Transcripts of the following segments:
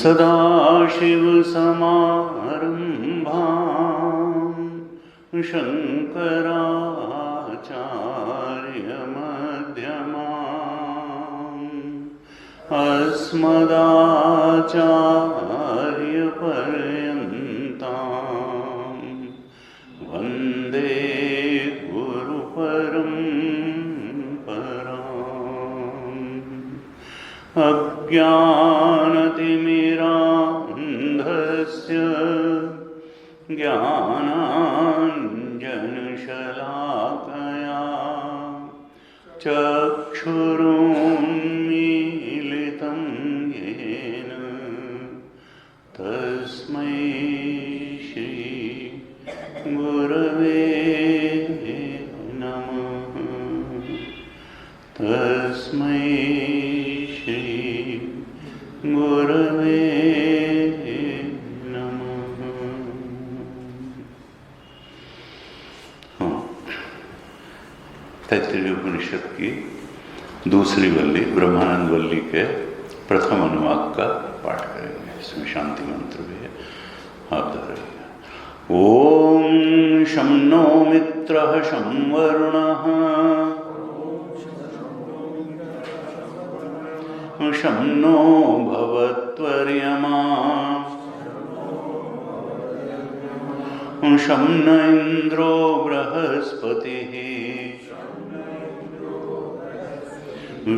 सदाशिवसमारम्भां शङ्कराचार्यमध्यमाम् अस्मदाचार्यपर्यन्तां वन्दे गुरुपरम्पराम्। अज्ञानतिमिरान्धस्य ज्ञानाञ्जनशलाकया चक्षुरुन्मीलितं येन तस्मै श्रीगुरवे नमः। तस्मै गुरवे नमः। तैत्तिरीय उपनिषद की दूसरी वल्ली ब्रह्मानंद वल्ली के प्रथम अनुवाद का पाठ करेंगे। इसमें शांति मंत्र भी है, आप दोहराइए। ओम शं नो मित्रः शं वरुणः शं नो भवत्वर्यमा शं न इन्द्रो बृहस्पतिः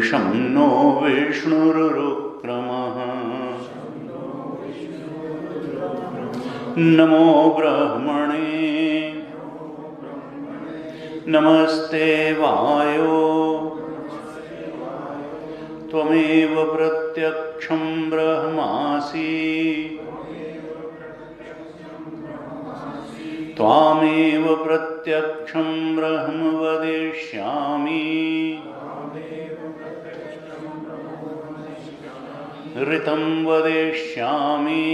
शं नो विष्णुरुक्रमः। नमो ब्रह्मणे नमस्ते वायो त्वमेव प्रत्यक्षं ब्रह्मासि त्वामेव प्रत्यक्षं ब्रह्म वदिष्यामि। ऋतं वदिष्यामि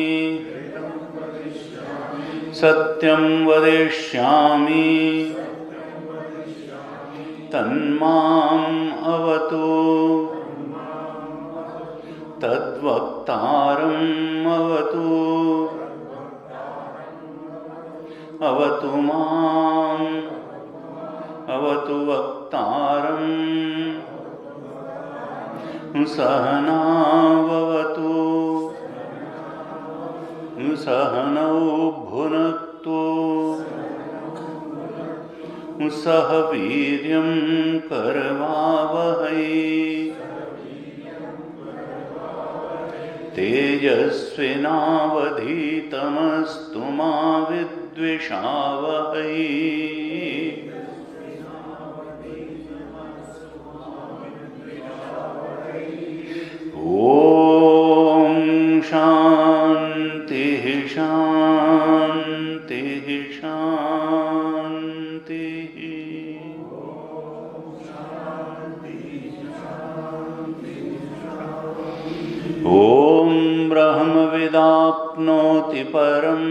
सत्यं वदिष्यामि तन्माम् अवतु तद्वक्तारम् अवतु अवतु माम् अवतु वक्तारम् सहनाववतु सहनौ भुनक्तु सह वीर्यं करवावहै तेजस्विनावधीतमस्तु मा विद्विषावहै। ओम शांति शांति शांति। ओम ब्रह्मविदाप्नोति परम्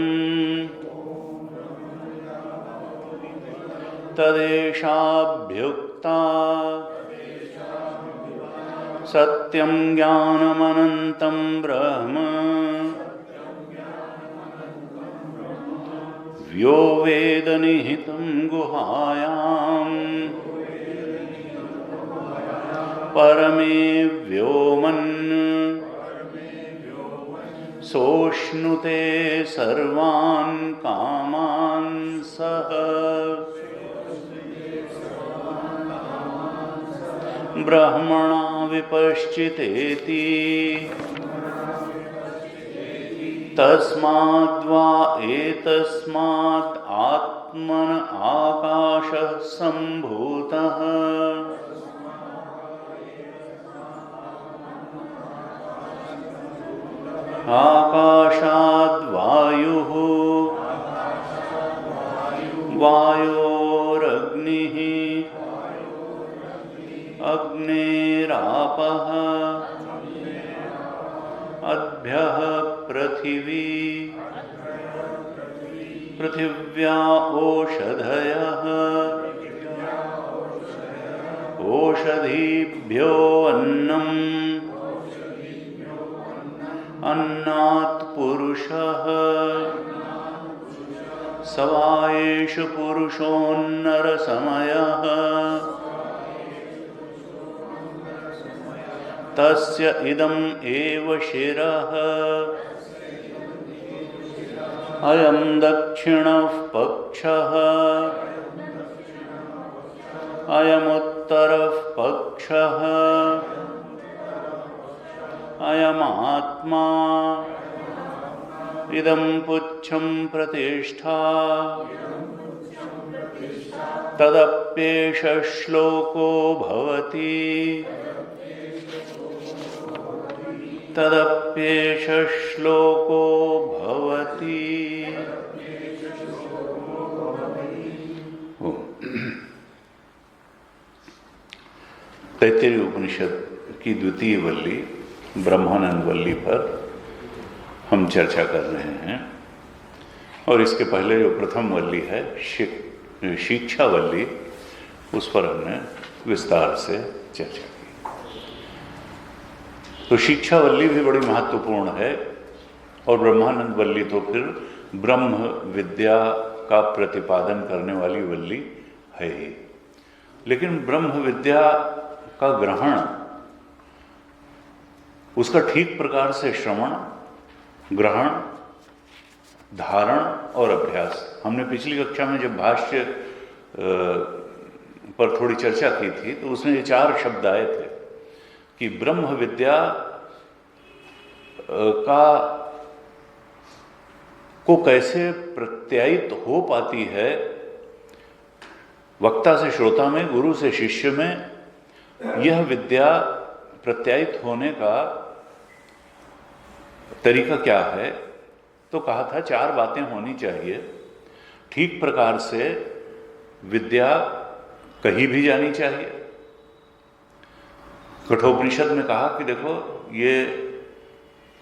तदेशाभ्युक्ता सत्यं ज्ञानमनन्तं ब्रह्म यो वेद निहितं गुहायां परमे व्योमन् सोष्णुते सर्वान् कामान् सः ब्रह्मणा विपश्चितेति तस्माद्वा एतस्मात् आत्मन आकाशः सम्भूतः आकाशाद्वायुः वायोरग्निः अग्नेरापः अद्भ्यः पृथिवी पृथिव्या ओषधयः ओषधीभ्यो अन्नम् अन्नात् पुरुषः सवायेषु पुरुषोन्नरसमयः तस्य इदम् एव शिरः अयं दक्षिणः पक्षः अयमुत्तरः पक्षः अयमात्मा इदं पुच्छं प्रतिष्ठा तदप्येष श्लोको भवति तदप्येष श्लोको भवति। तैत्तिरीय उपनिषद की द्वितीय वल्ली ब्रह्मानंद वल्ली पर हम चर्चा कर रहे हैं और इसके पहले जो प्रथम वल्ली है शिक्षा वल्ली, उस पर हमने विस्तार से चर्चा की। तो शिक्षा वल्ली भी बड़ी महत्वपूर्ण है और ब्रह्मानंद वल्ली तो फिर ब्रह्म विद्या का प्रतिपादन करने वाली वल्ली है ही। लेकिन ब्रह्म विद्या का ग्रहण, उसका ठीक प्रकार से श्रवण, ग्रहण, धारण और अभ्यास, हमने पिछली कक्षा में जब भाष्य पर थोड़ी चर्चा की थी तो उसमें ये 4 शब्द आए थे कि ब्रह्म विद्या को कैसे प्रत्यायित हो पाती है वक्ता से श्रोता में, गुरु से शिष्य में। यह विद्या प्रत्यायित होने का तरीका क्या है? तो कहा था 4 बातें होनी चाहिए। ठीक प्रकार से विद्या कहीं भी जानी चाहिए। कठोपनिषद में कहा कि देखो, ये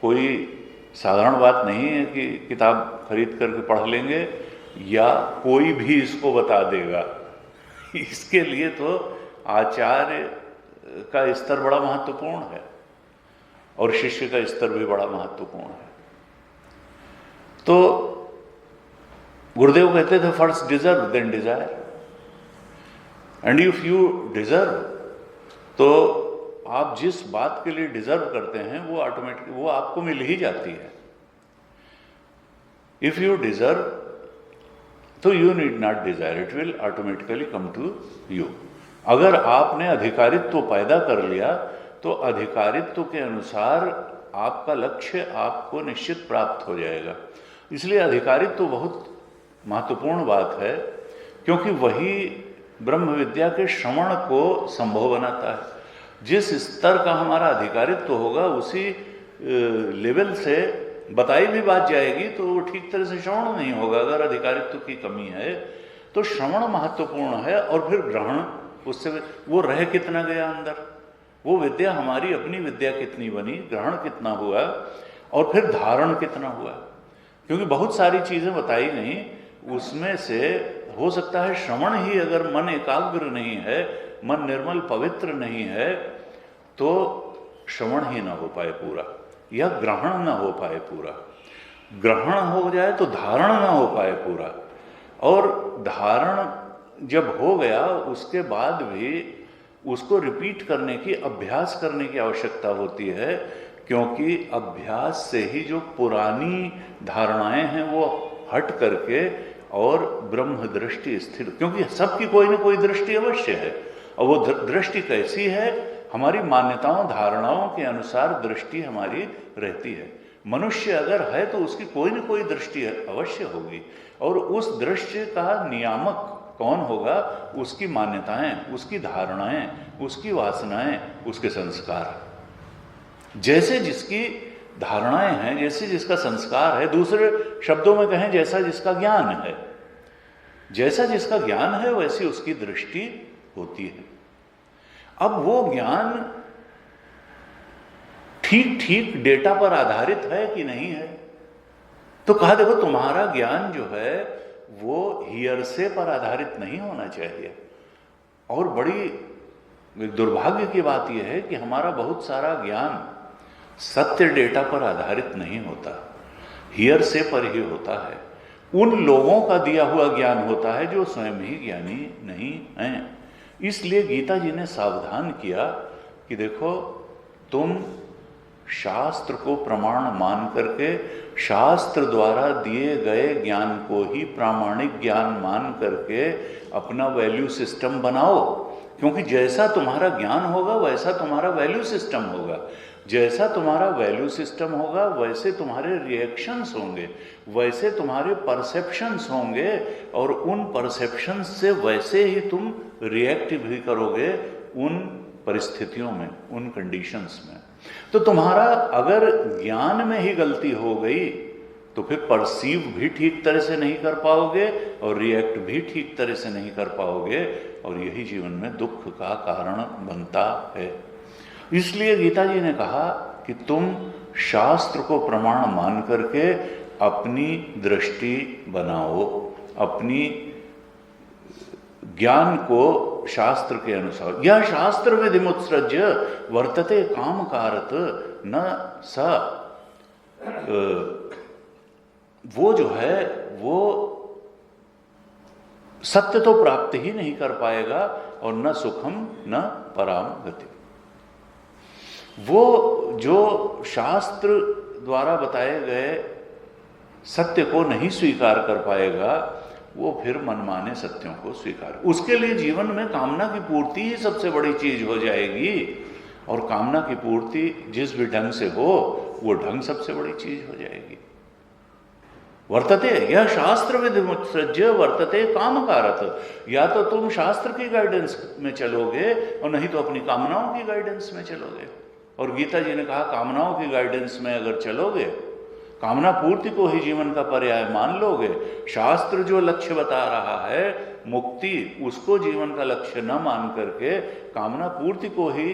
कोई साधारण बात नहीं है कि किताब खरीद करके पढ़ लेंगे या कोई भी इसको बता देगा। इसके लिए तो आचार्य का स्तर बड़ा महत्वपूर्ण है और शिष्य का स्तर भी बड़ा महत्वपूर्ण है। तो गुरुदेव कहते थे first deserve then desire, and if you deserve, तो आप जिस बात के लिए डिजर्व करते हैं वो ऑटोमेटिक वो आपको मिल ही जाती है। इफ यू डिजर्व तो you need not desire, it will automatically come to you. अगर आपने अधिकारित्व पैदा कर लिया तो अधिकारित्व के अनुसार आपका लक्ष्य आपको निश्चित प्राप्त हो जाएगा। इसलिए अधिकारित्व बहुत महत्वपूर्ण बात है, क्योंकि वही ब्रह्म विद्या के श्रवण को संभव बनाता है। जिस स्तर का हमारा अधिकारित्व होगा उसी लेवल से बताई भी बात जाएगी तो वो ठीक तरह से श्रवण नहीं होगा। अगर अधिकारित्व की कमी है तो श्रवण महत्वपूर्ण है, और फिर ग्रहण, उससे वो रह कितना गया अंदर, वो विद्या हमारी अपनी विद्या कितनी बनी, ग्रहण कितना हुआ, और फिर धारण कितना हुआ। क्योंकि बहुत सारी चीज़ें बताई गई, उसमें से हो सकता है श्रवण ही, अगर मन एकाग्र नहीं है, मन निर्मल पवित्र नहीं है, तो श्रवण ही ना हो पाए पूरा, या ग्रहण ना हो पाए पूरा। ग्रहण हो जाए तो धारण ना हो पाए पूरा, और धारण जब हो गया उसके बाद भी उसको रिपीट करने की, अभ्यास करने की आवश्यकता होती है, क्योंकि अभ्यास से ही जो पुरानी धारणाएं हैं वो हट करके और ब्रह्म दृष्टि स्थिर, क्योंकि सबकी कोई ना कोई दृष्टि अवश्य है, और वो दृष्टि कैसी है, हमारी मान्यताओं धारणाओं के अनुसार दृष्टि हमारी रहती है। मनुष्य अगर है तो उसकी कोई ना कोई दृष्टि अवश्य होगी, और उस दृश्य का नियामक कौन होगा? उसकी मान्यताएं, उसकी धारणाएं, उसकी वासनाएं, उसके संस्कार। जैसे जिसकी धारणाएं हैं, जैसे जिसका संस्कार है, दूसरे शब्दों में कहें जैसा जिसका ज्ञान है, जैसा जिसका ज्ञान है वैसी उसकी दृष्टि होती है। अब वो ज्ञान ठीक ठीक डेटा पर आधारित है कि नहीं है? तो कहा देखो तुम्हारा ज्ञान जो है वो हियरसे पर आधारित नहीं होना चाहिए। और बड़ी दुर्भाग्य की बात यह है कि हमारा बहुत सारा ज्ञान सत्य डेटा पर आधारित नहीं होता, हियरसे पर ही होता है। उन लोगों का दिया हुआ ज्ञान होता है जो स्वयं ही ज्ञानी नहीं हैं। इसलिए गीता जी ने सावधान किया कि देखो तुम शास्त्र को प्रमाण मान करके, शास्त्र द्वारा दिए गए ज्ञान को ही प्रामाणिक ज्ञान मान करके अपना वैल्यू सिस्टम बनाओ, क्योंकि जैसा तुम्हारा ज्ञान होगा वैसा तुम्हारा वैल्यू सिस्टम होगा। जैसा तुम्हारा वैल्यू सिस्टम होगा वैसे तुम्हारे रिएक्शंस होंगे, वैसे तुम्हारे परसेप्शंस होंगे, और उन परसेप्शंस से वैसे ही तुम रिएक्ट भी करोगे उन परिस्थितियों में, उन कंडीशंस में। तो तुम्हारा अगर ज्ञान में ही गलती हो गई तो फिर परसीव भी ठीक तरह से नहीं कर पाओगे और रिएक्ट भी ठीक तरह से नहीं कर पाओगे, और यही जीवन में दुख का कारण बनता है। इसलिए गीता जी ने कहा कि तुम शास्त्र को प्रमाण मान करके अपनी दृष्टि बनाओ, अपनी ज्ञान को शास्त्र के अनुसार। यह शास्त्र विधिमुत्सृज्य वर्तते काम कारत न स, वो जो है वो सत्य तो प्राप्त ही नहीं कर पाएगा, और न सुखम न पराम गति। वो जो शास्त्र द्वारा बताए गए सत्य को नहीं स्वीकार कर पाएगा, वो फिर मनमाने सत्यों को स्वीकार, उसके लिए जीवन में कामना की पूर्ति ही सबसे बड़ी चीज हो जाएगी। और कामना की पूर्ति जिस भी ढंग से हो वो ढंग सबसे बड़ी चीज हो जाएगी। वर्तते यह शास्त्र विधिमुत्सृज्य वर्तते काम कारत, या तो तुम शास्त्र की गाइडेंस में चलोगे और नहीं तो अपनी कामनाओं की गाइडेंस में चलोगे। और गीता जी ने कहा कामनाओं की गाइडेंस में अगर चलोगे, कामना पूर्ति को ही जीवन का पर्याय मान लोगे, शास्त्र जो लक्ष्य बता रहा है मुक्ति, उसको जीवन का लक्ष्य न मान करके कामना पूर्ति को ही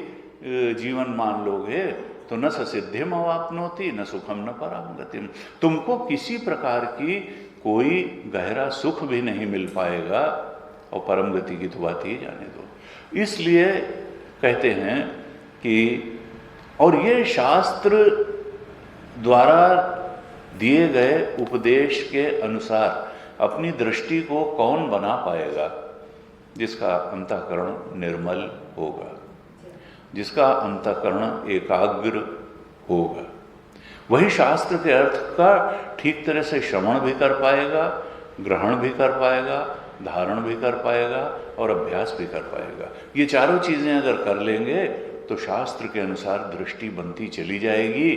जीवन मान लोगे, तो न सिद्धिम अवाप्नोति न सुखम न पराम गतिम। तुमको किसी प्रकार की कोई गहरा सुख भी नहीं मिल पाएगा, और परम गति की तो बात ही जाने दो। इसलिए कहते हैं कि, और ये शास्त्र द्वारा दिए गए उपदेश के अनुसार अपनी दृष्टि को कौन बना पाएगा? जिसका अंतःकरण निर्मल होगा, जिसका अंतःकरण एकाग्र होगा, वही शास्त्र के अर्थ का ठीक तरह से श्रवण भी कर पाएगा, ग्रहण भी कर पाएगा, धारण भी कर पाएगा और अभ्यास भी कर पाएगा। ये चारों चीजें अगर कर लेंगे तो शास्त्र के अनुसार दृष्टि बनती चली जाएगी।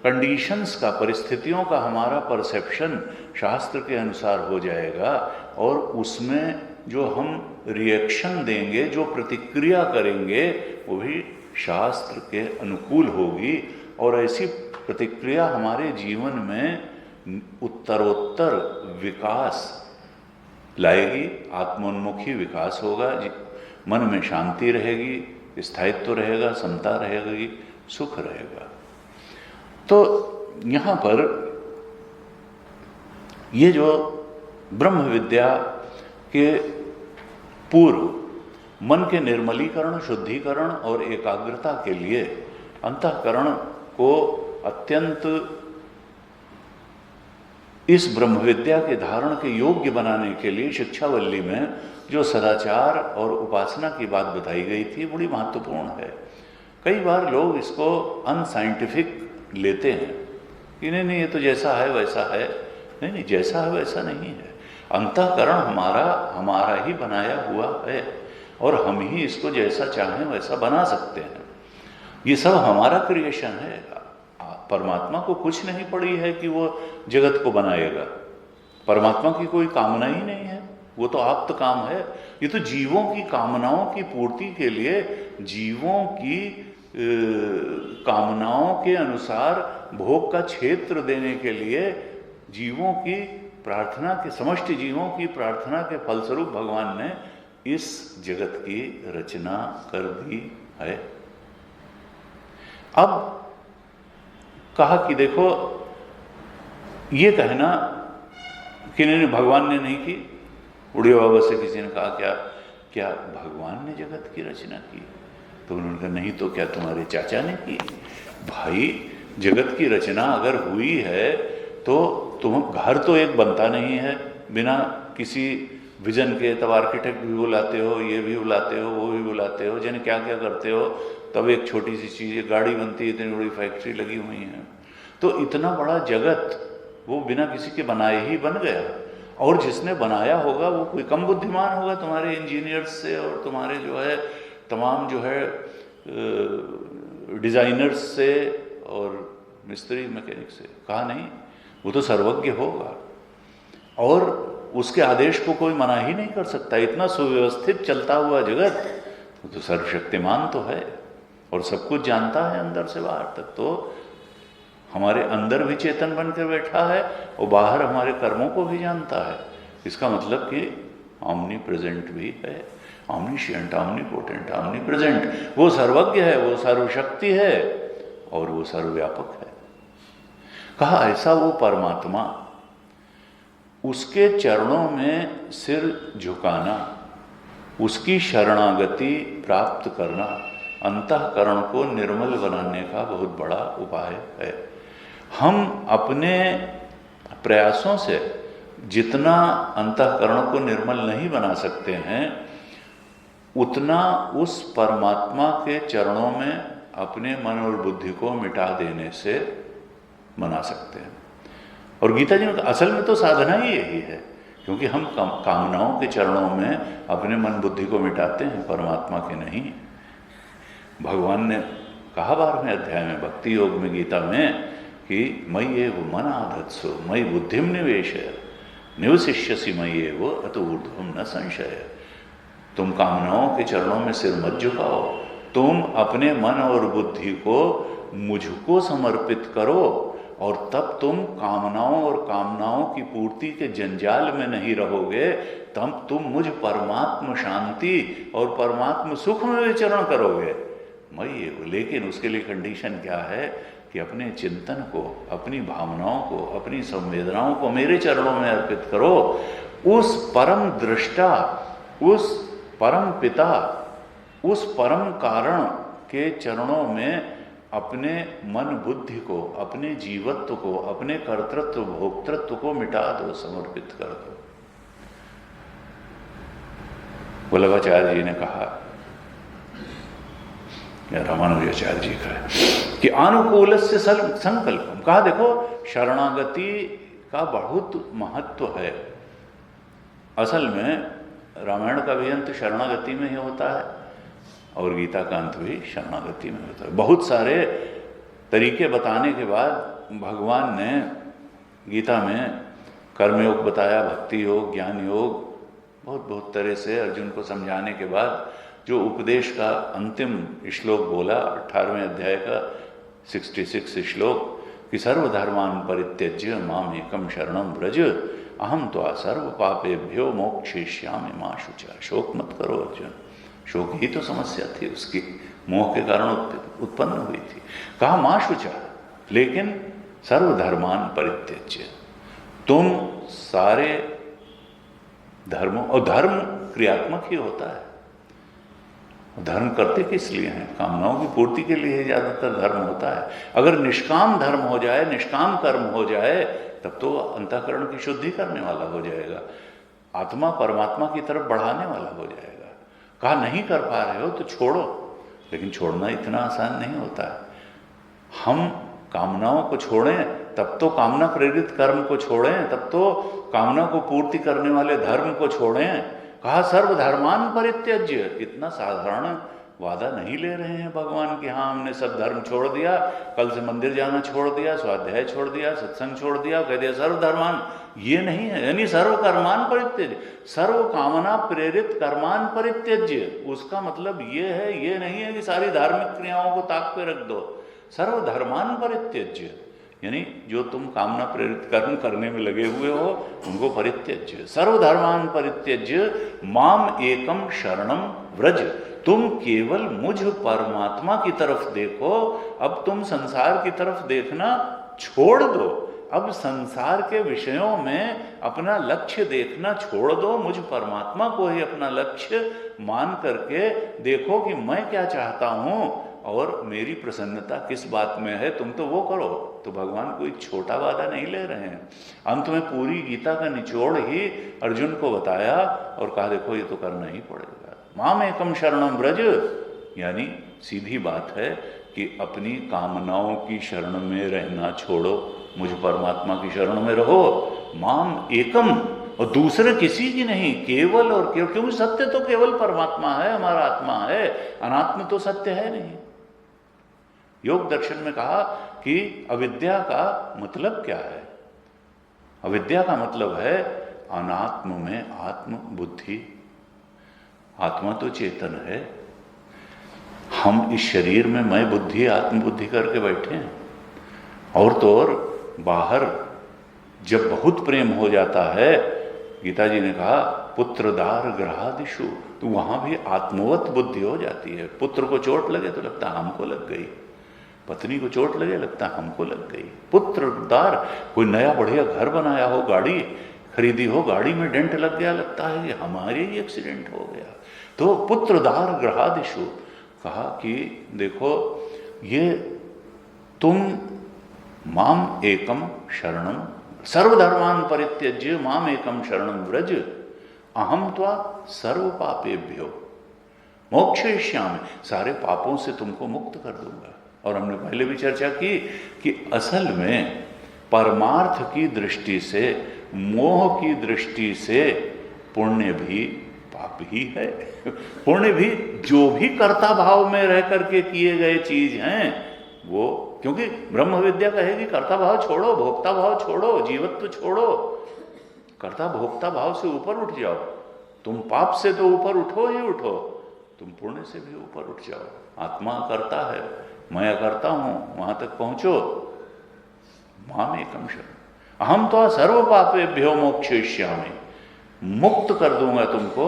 कंडीशंस का, परिस्थितियों का हमारा परसेप्शन शास्त्र के अनुसार हो जाएगा, और उसमें जो हम रिएक्शन देंगे, जो प्रतिक्रिया करेंगे, वो भी शास्त्र के अनुकूल होगी। और ऐसी प्रतिक्रिया हमारे जीवन में उत्तरोत्तर विकास लाएगी, आत्मोन्मुखी विकास होगा, मन में शांति रहेगी, स्थायित्व रहेगा, समता रहेगी, सुख रहेगा। तो यहाँ पर ये जो ब्रह्म विद्या के पूर्व मन के निर्मलीकरण, शुद्धिकरण और एकाग्रता के लिए अंतःकरण को अत्यंत इस ब्रह्म विद्या के धारण के योग्य बनाने के लिए शिक्षावल्ली में जो सदाचार और उपासना की बात बताई गई थी बड़ी महत्वपूर्ण है। कई बार लोग इसको अनसाइंटिफिक लेते हैं कि नहीं ये तो जैसा है वैसा है। नहीं, जैसा है वैसा नहीं है। अंतःकरण हमारा ही बनाया हुआ है और हम ही इसको जैसा चाहें वैसा बना सकते हैं। ये सब हमारा क्रिएशन है। परमात्मा को कुछ नहीं पड़ी है कि वो जगत को बनाएगा। परमात्मा की कोई कामना ही नहीं है, वो तो आप्त काम है। ये तो जीवों की कामनाओं की पूर्ति के लिए, जीवों की कामनाओं के अनुसार भोग का क्षेत्र देने के लिए, जीवों की प्रार्थना के, समष्टि जीवों की प्रार्थना के फलस्वरूप भगवान ने इस जगत की रचना कर दी है। अब कहा कि देखो, ये कहना कि नहीं भगवान ने नहीं की। बूढ़े बाबा से किसी ने कहा क्या भगवान ने जगत की रचना की? तो उन्होंने कहा नहीं तो क्या तुम्हारे चाचा ने की? भाई, जगत की रचना अगर हुई है तो तुम, घर तो एक बनता नहीं है बिना किसी विजन के। तब आर्किटेक्ट भी बुलाते हो, ये भी बुलाते हो, वो भी बुलाते हो, जाने क्या क्या करते हो, तब एक छोटी सी चीज़, गाड़ी बनती है, इतनी बड़ी फैक्ट्री लगी हुई है। तो इतना बड़ा जगत वो बिना किसी के बनाए ही बन गया। और जिसने बनाया होगा वो कोई कम बुद्धिमान होगा तुम्हारे इंजीनियर्स से और तुम्हारे जो है तमाम जो है डिज़ाइनर्स से और मिस्त्री मैकेनिक से? कहा नहीं, वो तो सर्वज्ञ होगा और उसके आदेश को कोई मना ही नहीं कर सकता। इतना सुव्यवस्थित चलता हुआ जगत, वो तो सर्वशक्तिमान तो है और सब कुछ जानता है अंदर से बाहर तक। तो हमारे अंदर भी चेतन बनकर बैठा है और बाहर हमारे कर्मों को भी जानता है। इसका मतलब कि ऑमनी प्रेजेंट भी है, ऑमनीशिएंट, ऑमनीपोटेंट, ऑमनी प्रेजेंट। वो सर्वज्ञ है, वो सर्वशक्ति है और वो सर्वव्यापक है। कहा ऐसा वो परमात्मा, उसके चरणों में सिर झुकाना, उसकी शरणागति प्राप्त करना अंतःकरण को निर्मल बनाने का बहुत बड़ा उपाय है। हम अपने प्रयासों से जितना अंतःकरण को निर्मल नहीं बना सकते हैं, उतना उस परमात्मा के चरणों में अपने मन और बुद्धि को मिटा देने से बना सकते हैं। और गीता जी में असल में तो साधना ही यही है, क्योंकि हम कामनाओं के चरणों में अपने मन बुद्धि को मिटाते हैं, परमात्मा के नहीं। भगवान ने कहा 12वें अध्याय में भक्ति योग में गीता में कि मयि एव मनाधत्सु मयि बुद्धिम निवेशय निवसिष्यसि मयि एव अत ऊर्ध्वं न संशय। तुम कामनाओं के चरणों में सिर मत झुकाओ, तुम अपने मन और बुद्धि को मुझको समर्पित करो और तब तुम कामनाओं और कामनाओं की पूर्ति के जंजाल में नहीं रहोगे। तब तुम मुझ परमात्म शांति और परमात्म सुख में विचरण करोगे। लेकिन उसके लिए कंडीशन क्या है कि अपने चिंतन को, अपनी भावनाओं को, अपनी संवेदनाओं को मेरे चरणों में अर्पित करो। उस परम दृष्टा, उस परम पिता, उस परम कारण के चरणों में अपने मन बुद्धि को, अपने जीवत्व को, अपने कर्तृत्व भोक्तृत्व को मिटा दो, समर्पित कर दो। वल्लभाचार्य जी ने कहा, रामानुजाचार्य जी का है कि अनुकूल से संकल्पम। कहा देखो, शरणागति का बहुत महत्व है। असल में रामायण का भी अंत शरणागति में ही होता है और गीता का अंत भी शरणागति में होता है। बहुत सारे तरीके बताने के बाद भगवान ने गीता में कर्मयोग बताया, भक्ति योग, ज्ञान योग, बहुत तरह से अर्जुन को समझाने के बाद जो उपदेश का अंतिम श्लोक बोला 18वें अध्याय का 66 श्लोक कि सर्वधर्मान परित्यज्य माम एकम शरणम व्रज अहम त्वा सर्व पापेभ्यो मोक्षयिष्यामि मा शुचा। शोक मत करो अर्जुन। शोक ही तो समस्या थी उसकी, मोह के कारण उत्पन्न हुई थी। कहा मा शुचा, लेकिन सर्वधर्मान परित्यज्य, तुम सारे धर्मों, और धर्म क्रियात्मक ही होता है। धर्म करते किस लिए हैं? कामनाओं की पूर्ति के लिए ज़्यादातर धर्म होता है। अगर निष्काम धर्म हो जाए, निष्काम कर्म हो जाए, तब तो अंतःकरण की शुद्धि करने वाला हो जाएगा। आत्मा परमात्मा की तरफ बढ़ाने वाला हो जाएगा। कहा नहीं कर पा रहे हो तो छोड़ो, लेकिन छोड़ना इतना आसान नहीं होता है। हम कामनाओं को छोड़ें तब तो कामना प्रेरित कर्म को छोड़ें, तब तो कामना को पूर्ति करने वाले धर्म को छोड़ें। कहा सर्वधर्मान परित्यज्य। इतना साधारण वादा नहीं ले रहे हैं भगवान कि हाँ हमने सब धर्म छोड़ दिया, कल से मंदिर जाना छोड़ दिया, स्वाध्याय छोड़ दिया, सत्संग छोड़ दिया, कह दिया सर्वधर्मान। ये नहीं है, यानी सर्व कर्मान परित्यज्य, सर्व कामना प्रेरित कर्मान परित्यज्य। उसका मतलब ये है, ये नहीं है कि सारी धार्मिक क्रियाओं को ताक पे रख दो। सर्वधर्मान परित्यज्य यानी जो तुम कामना प्रेरित कर्म करने में लगे हुए हो उनको परित्यज्य। सर्वधर्मान परित्यज्य माम एकम शरणम व्रज। तुम केवल मुझ परमात्मा की तरफ देखो। अब तुम संसार की तरफ देखना छोड़ दो। अब संसार के विषयों में अपना लक्ष्य देखना छोड़ दो। मुझ परमात्मा को ही अपना लक्ष्य मान करके देखो कि मैं क्या चाहता हूँ और मेरी प्रसन्नता किस बात में है, तुम तो वो करो। तो भगवान कोई छोटा वादा नहीं ले रहे हैं। अंत में पूरी गीता का निचोड़ ही अर्जुन को बताया और कहा देखो ये तो करना ही पड़ेगा। माम एकम शरणम व्रज, यानी सीधी बात है कि अपनी कामनाओं की शरण में रहना छोड़ो, मुझ परमात्मा की शरण में रहो। माम एकम, और दूसरे किसी की नहीं, केवल और केवल। क्योंकि सत्य तो केवल परमात्मा है, हमारा आत्मा है, अनात्म तो सत्य है नहीं। योग दर्शन में कहा कि अविद्या का मतलब क्या है? अविद्या का मतलब है अनात्म में आत्म बुद्धि। आत्मा तो चेतन है, हम इस शरीर में मैं बुद्धि आत्म बुद्धि करके बैठे हैं। और तो और बाहर जब बहुत प्रेम हो जाता है, गीता जी ने कहा पुत्रदार ग्रहादिषु, तो वहां भी आत्मवत बुद्धि हो जाती है। पुत्र को चोट लगे तो लगता हमको लग गई, पत्नी को चोट लगे लगता हमको लग गई। पुत्रदार, कोई नया बढ़िया घर बनाया हो, गाड़ी खरीदी हो, गाड़ी में डेंट लग गया, लगता है कि हमारे ही एक्सीडेंट हो गया। तो पुत्रदार ग्रहादिषु, कहा कि देखो ये तुम माम एकम शरणम सर्वधर्मान परित्यज्य माम एकम शरणम व्रज अहम त्वा सर्व पापेभ्यो मोक्षयिष्यामि। सारे पापों से तुमको मुक्त कर दूंगा। और हमने पहले भी चर्चा की कि असल में परमार्थ की दृष्टि से, मोह की दृष्टि से पुण्य भी पाप ही है। पुण्य भी जो भी कर्ता भाव में रह करके किए गए चीज हैं वो, क्योंकि ब्रह्म विद्या कहेगी कर्ता भाव छोड़ो, भोक्ता भाव छोड़ो, जीवत्व छोड़ो, कर्ता भोक्ता भाव से ऊपर उठ जाओ। तुम पाप से तो ऊपर उठो ही उठो, तुम पुण्य से भी ऊपर उठ जाओ। आत्मा करता है, मैं करता हूं, वहां तक पहुंचो। माम एकम शरण अहम तो सर्व पापेभ्यो मोक्षयिष्यामि, मुक्त कर दूंगा तुमको,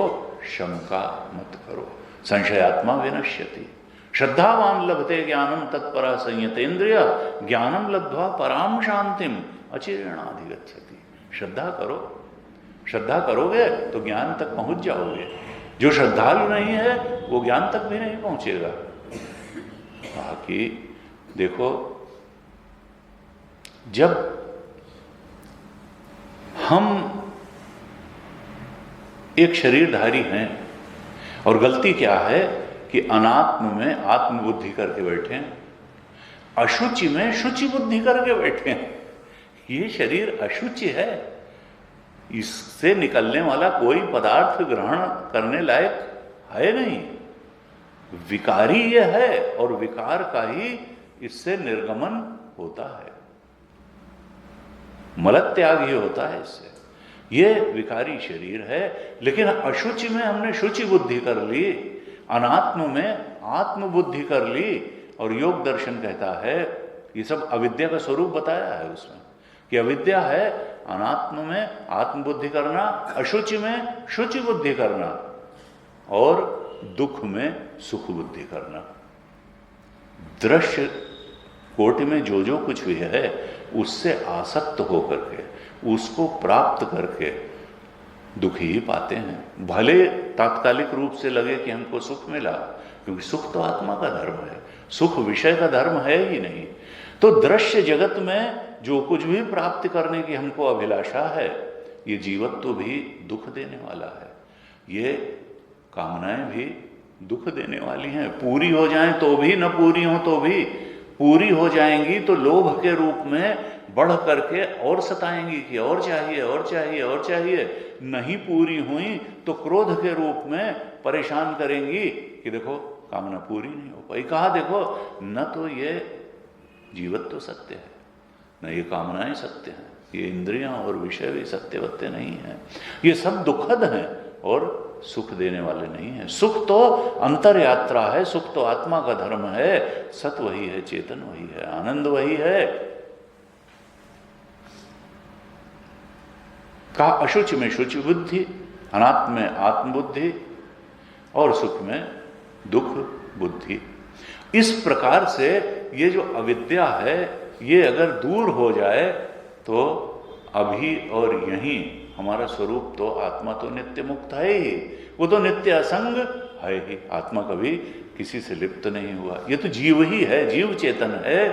शंका मत करो। संशयात्मा विनश्यति। श्रद्धावान लभते ज्ञानम तत्परा संयतेन्द्रिय ज्ञानम लब्ध्वा पराम शांतिम अचिरेणाधिगच्छति। श्रद्धा करो, श्रद्धा करोगे तो ज्ञान तक पहुंच जाओगे। जो श्रद्धालु नहीं है वो ज्ञान तक भी नहीं पहुंचेगा। कहा कि देखो जब हम एक शरीरधारी हैं और गलती क्या है कि अनात्म में आत्म बुद्धि करके बैठे हैं, अशुचि में शुचि बुद्धि करके बैठे हैं। ये शरीर अशुचि है, इससे निकलने वाला कोई पदार्थ ग्रहण करने लायक है नहीं, विकारी ये है और विकार का ही इससे निर्गमन होता है, मलत्याग ही होता है इससे। ये विकारी शरीर है, लेकिन अशुचि में हमने शुचि बुद्धि कर ली, अनात्म में आत्म बुद्धि कर ली। और योग दर्शन कहता है, ये सब अविद्या का स्वरूप बताया है उसमें, कि अविद्या है अनात्म में आत्म बुद्धि करना, अशुचि में शुचि बुद्धि करना और दुख में सुख बुद्धि करना। दृश्य कोटि में जो जो कुछ भी है उससे आसक्त होकर के, उसको प्राप्त करके दुखी ही पाते हैं। भले तात्कालिक रूप से लगे कि हमको सुख मिला, क्योंकि सुख तो आत्मा का धर्म है, सुख विषय का धर्म है ही नहीं। तो दृश्य जगत में जो कुछ भी प्राप्त करने की हमको अभिलाषा है, ये जीवत्व भी दुख देने वाला है, ये कामनाएं भी दुख देने वाली हैं। पूरी हो जाएं तो भी, न पूरी हो तो भी। पूरी हो जाएंगी तो लोभ के रूप में बढ़ करके और सताएंगी कि और चाहिए और चाहिए और चाहिए। नहीं पूरी हुई तो क्रोध के रूप में परेशान करेंगी कि देखो कामना पूरी नहीं हो पाई। कहा देखो, न तो ये जीवत्व सत्य है, न ये कामनाएं सत्य हैं, ये इंद्रियां और विषय भी सत्यवत्य नहीं है। ये सब दुखद हैं और सुख देने वाले नहीं है। सुख तो अंतर यात्रा है, सुख तो आत्मा का धर्म है। सत वही है, चेतन वही है, आनंद वही है। कहा अशुचि में शुचि बुद्धि, अनात्म में आत्मबुद्धि और सुख में दुख बुद्धि। इस प्रकार से ये जो अविद्या है, ये अगर दूर हो जाए तो अभी और यहीं हमारा स्वरूप तो आत्मा तो नित्य मुक्त है ही, वो तो नित्य असंग है ही। आत्मा कभी किसी से लिप्त नहीं हुआ। ये तो जीव ही है, जीव चेतन है,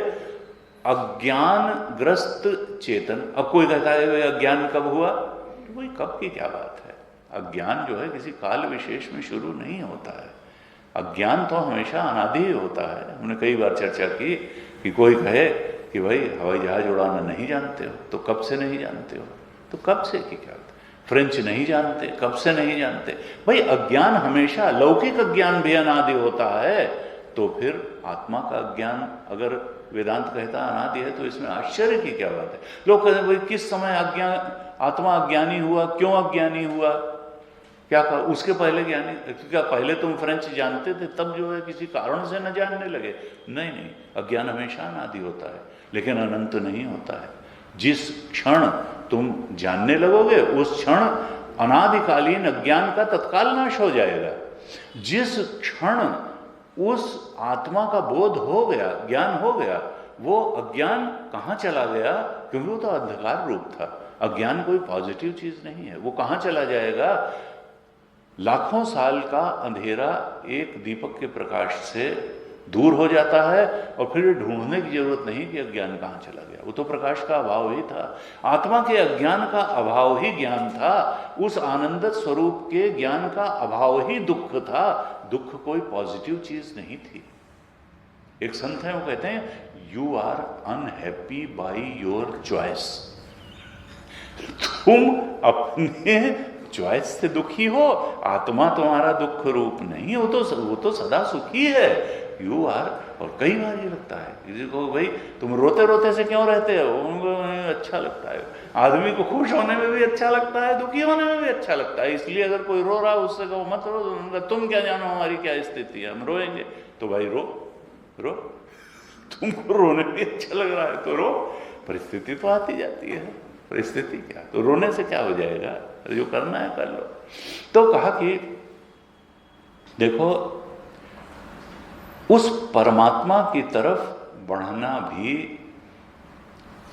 अज्ञान ग्रस्त चेतन। अब कोई कहता है वे अज्ञान कब हुआ, तो वही कब की क्या बात है। अज्ञान जो है किसी काल विशेष में शुरू नहीं होता है। अज्ञान तो हमेशा अनादि ही होता है। हमने कई बार चर्चा की कि कोई कहे कि भाई हवाई जहाज उड़ाना नहीं जानते हो, तो कब से नहीं जानते हो, तो कब से की क्या, फ्रेंच नहीं जानते, कब से नहीं जानते। भाई अज्ञान हमेशा, लौकिक अज्ञान भी अनादि होता है, तो फिर आत्मा का अज्ञान अगर वेदांत कहता अनादि है तो इसमें आश्चर्य की क्या बात है। लोग कहते हैं भाई किस समय आत्मा अज्ञानी हुआ, क्यों अज्ञानी हुआ, क्या कहा उसके पहले ज्ञानी, क्या पहले तुम फ्रेंच जानते थे तब जो है किसी कारण से न जानने लगे। नहीं नहीं, अज्ञान हमेशा अनादि होता है, लेकिन अनंत नहीं होता है। जिस क्षण तुम जानने लगोगे उस क्षण अनादिकालीन अज्ञान का तत्काल नाश हो जाएगा। जिस क्षण उस आत्मा का बोध हो गया, ज्ञान हो गया, वो अज्ञान कहाँ चला गया, क्योंकि वो तो अंधकार रूप था। अज्ञान कोई पॉजिटिव चीज नहीं है, वो कहाँ चला जाएगा। लाखों साल का अंधेरा एक दीपक के प्रकाश से दूर हो जाता है और फिर ढूंढने की जरूरत नहीं कि अज्ञान कहाँ चला गया, वो तो प्रकाश का अभाव ही था। आत्मा के अज्ञान का अभाव ही ज्ञान था, उस आनंद स्वरूप के ज्ञान का अभाव ही दुख था। दुख कोई पॉजिटिव चीज नहीं थी। एक संत है, वो कहते हैं you are unhappy by your choice. तुम अपने चॉइस से दुखी हो, आत्मा तुम्हारा दुख रूप नहीं, वो तो सदा सुखी है। यू आर, और कई बार ये लगता है किसी को, भाई तुम रोते रोते से क्यों रहते हो, उनको अच्छा लगता है। आदमी को खुश होने में भी अच्छा लगता है, दुखी होने में भी अच्छा लगता है। इसलिए अगर कोई रो रहा है उससे कहो मत रो, तुम क्या जानो हमारी क्या स्थिति है, हम रोएंगे। तो भाई रो रो, तुमको रोने भी अच्छा लग रहा है तो रो। परिस्थिति तो आती जाती है, परिस्थिति क्या, तो रोने से क्या हो जाएगा, जो करना है कर लो। तो कहा कि देखो उस परमात्मा की तरफ बढ़ना भी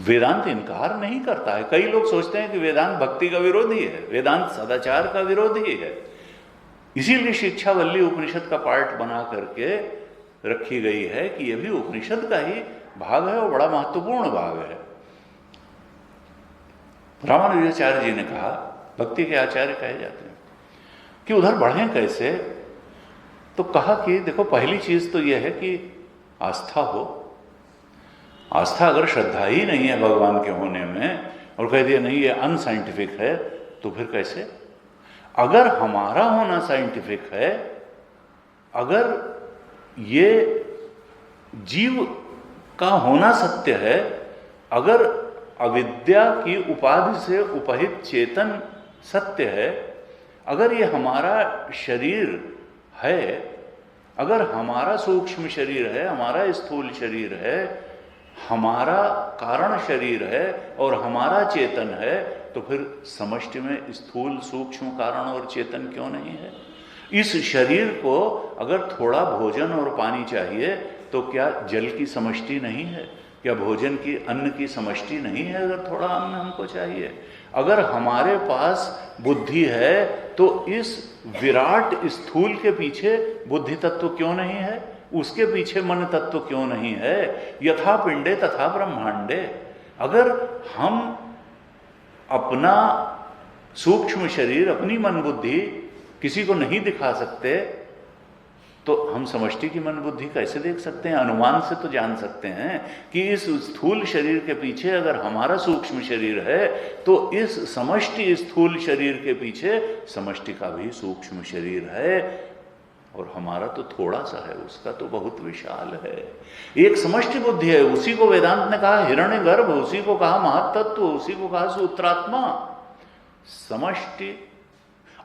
वेदांत इनकार नहीं करता है। कई लोग सोचते हैं कि वेदांत भक्ति का विरोधी है, वेदांत सदाचार का विरोधी है। इसीलिए शिक्षावल्ली उपनिषद का पार्ट बना करके रखी गई है कि यह भी उपनिषद का ही भाग है और बड़ा महत्वपूर्ण भाग है। रामानुजाचार्य जी ने कहा, भक्ति के आचार्य कहे जाते हैं, कि उधर बढ़ें कैसे। तो कहा कि देखो पहली चीज तो यह है कि आस्था हो। आस्था अगर श्रद्धा ही नहीं है भगवान के होने में और कह दिया नहीं ये अनसाइंटिफिक है, तो फिर कैसे। अगर हमारा होना साइंटिफिक है, अगर ये जीव का होना सत्य है, अगर अविद्या की उपाधि से उपहित चेतन सत्य है, अगर ये हमारा शरीर है, अगर हमारा सूक्ष्म शरीर है, हमारा स्थूल शरीर है, हमारा कारण शरीर है और हमारा चेतन है, तो फिर समष्टि में स्थूल सूक्ष्म कारण और चेतन क्यों नहीं है। इस शरीर को अगर थोड़ा भोजन और पानी चाहिए तो क्या जल की समष्टि नहीं है, क्या भोजन की अन्न की समष्टि नहीं है। अगर थोड़ा अन्न हमको चाहिए, अगर हमारे पास बुद्धि है तो इस विराट स्थूल के पीछे बुद्धि तत्व क्यों नहीं है, उसके पीछे मन तत्व क्यों नहीं है। यथा पिंडे तथा ब्रह्मांडे। अगर हम अपना सूक्ष्म शरीर, अपनी मन बुद्धि किसी को नहीं दिखा सकते, तो हम समष्टि की मन बुद्धि कैसे देख सकते हैं? अनुमान से तो जान सकते हैं कि इस स्थूल शरीर के पीछे अगर हमारा सूक्ष्म शरीर है, तो इस समष्टि स्थूल शरीर के पीछे समष्टि का भी सूक्ष्म शरीर है, और हमारा तो थोड़ा सा है, उसका तो बहुत विशाल है। एक समष्टि बुद्धि है, उसी को वेदांत ने कहा हिरण्यगर्भ, उसी को कहा महत्तत्व, उसी को कहा सूत्रात्मा, समष्टि।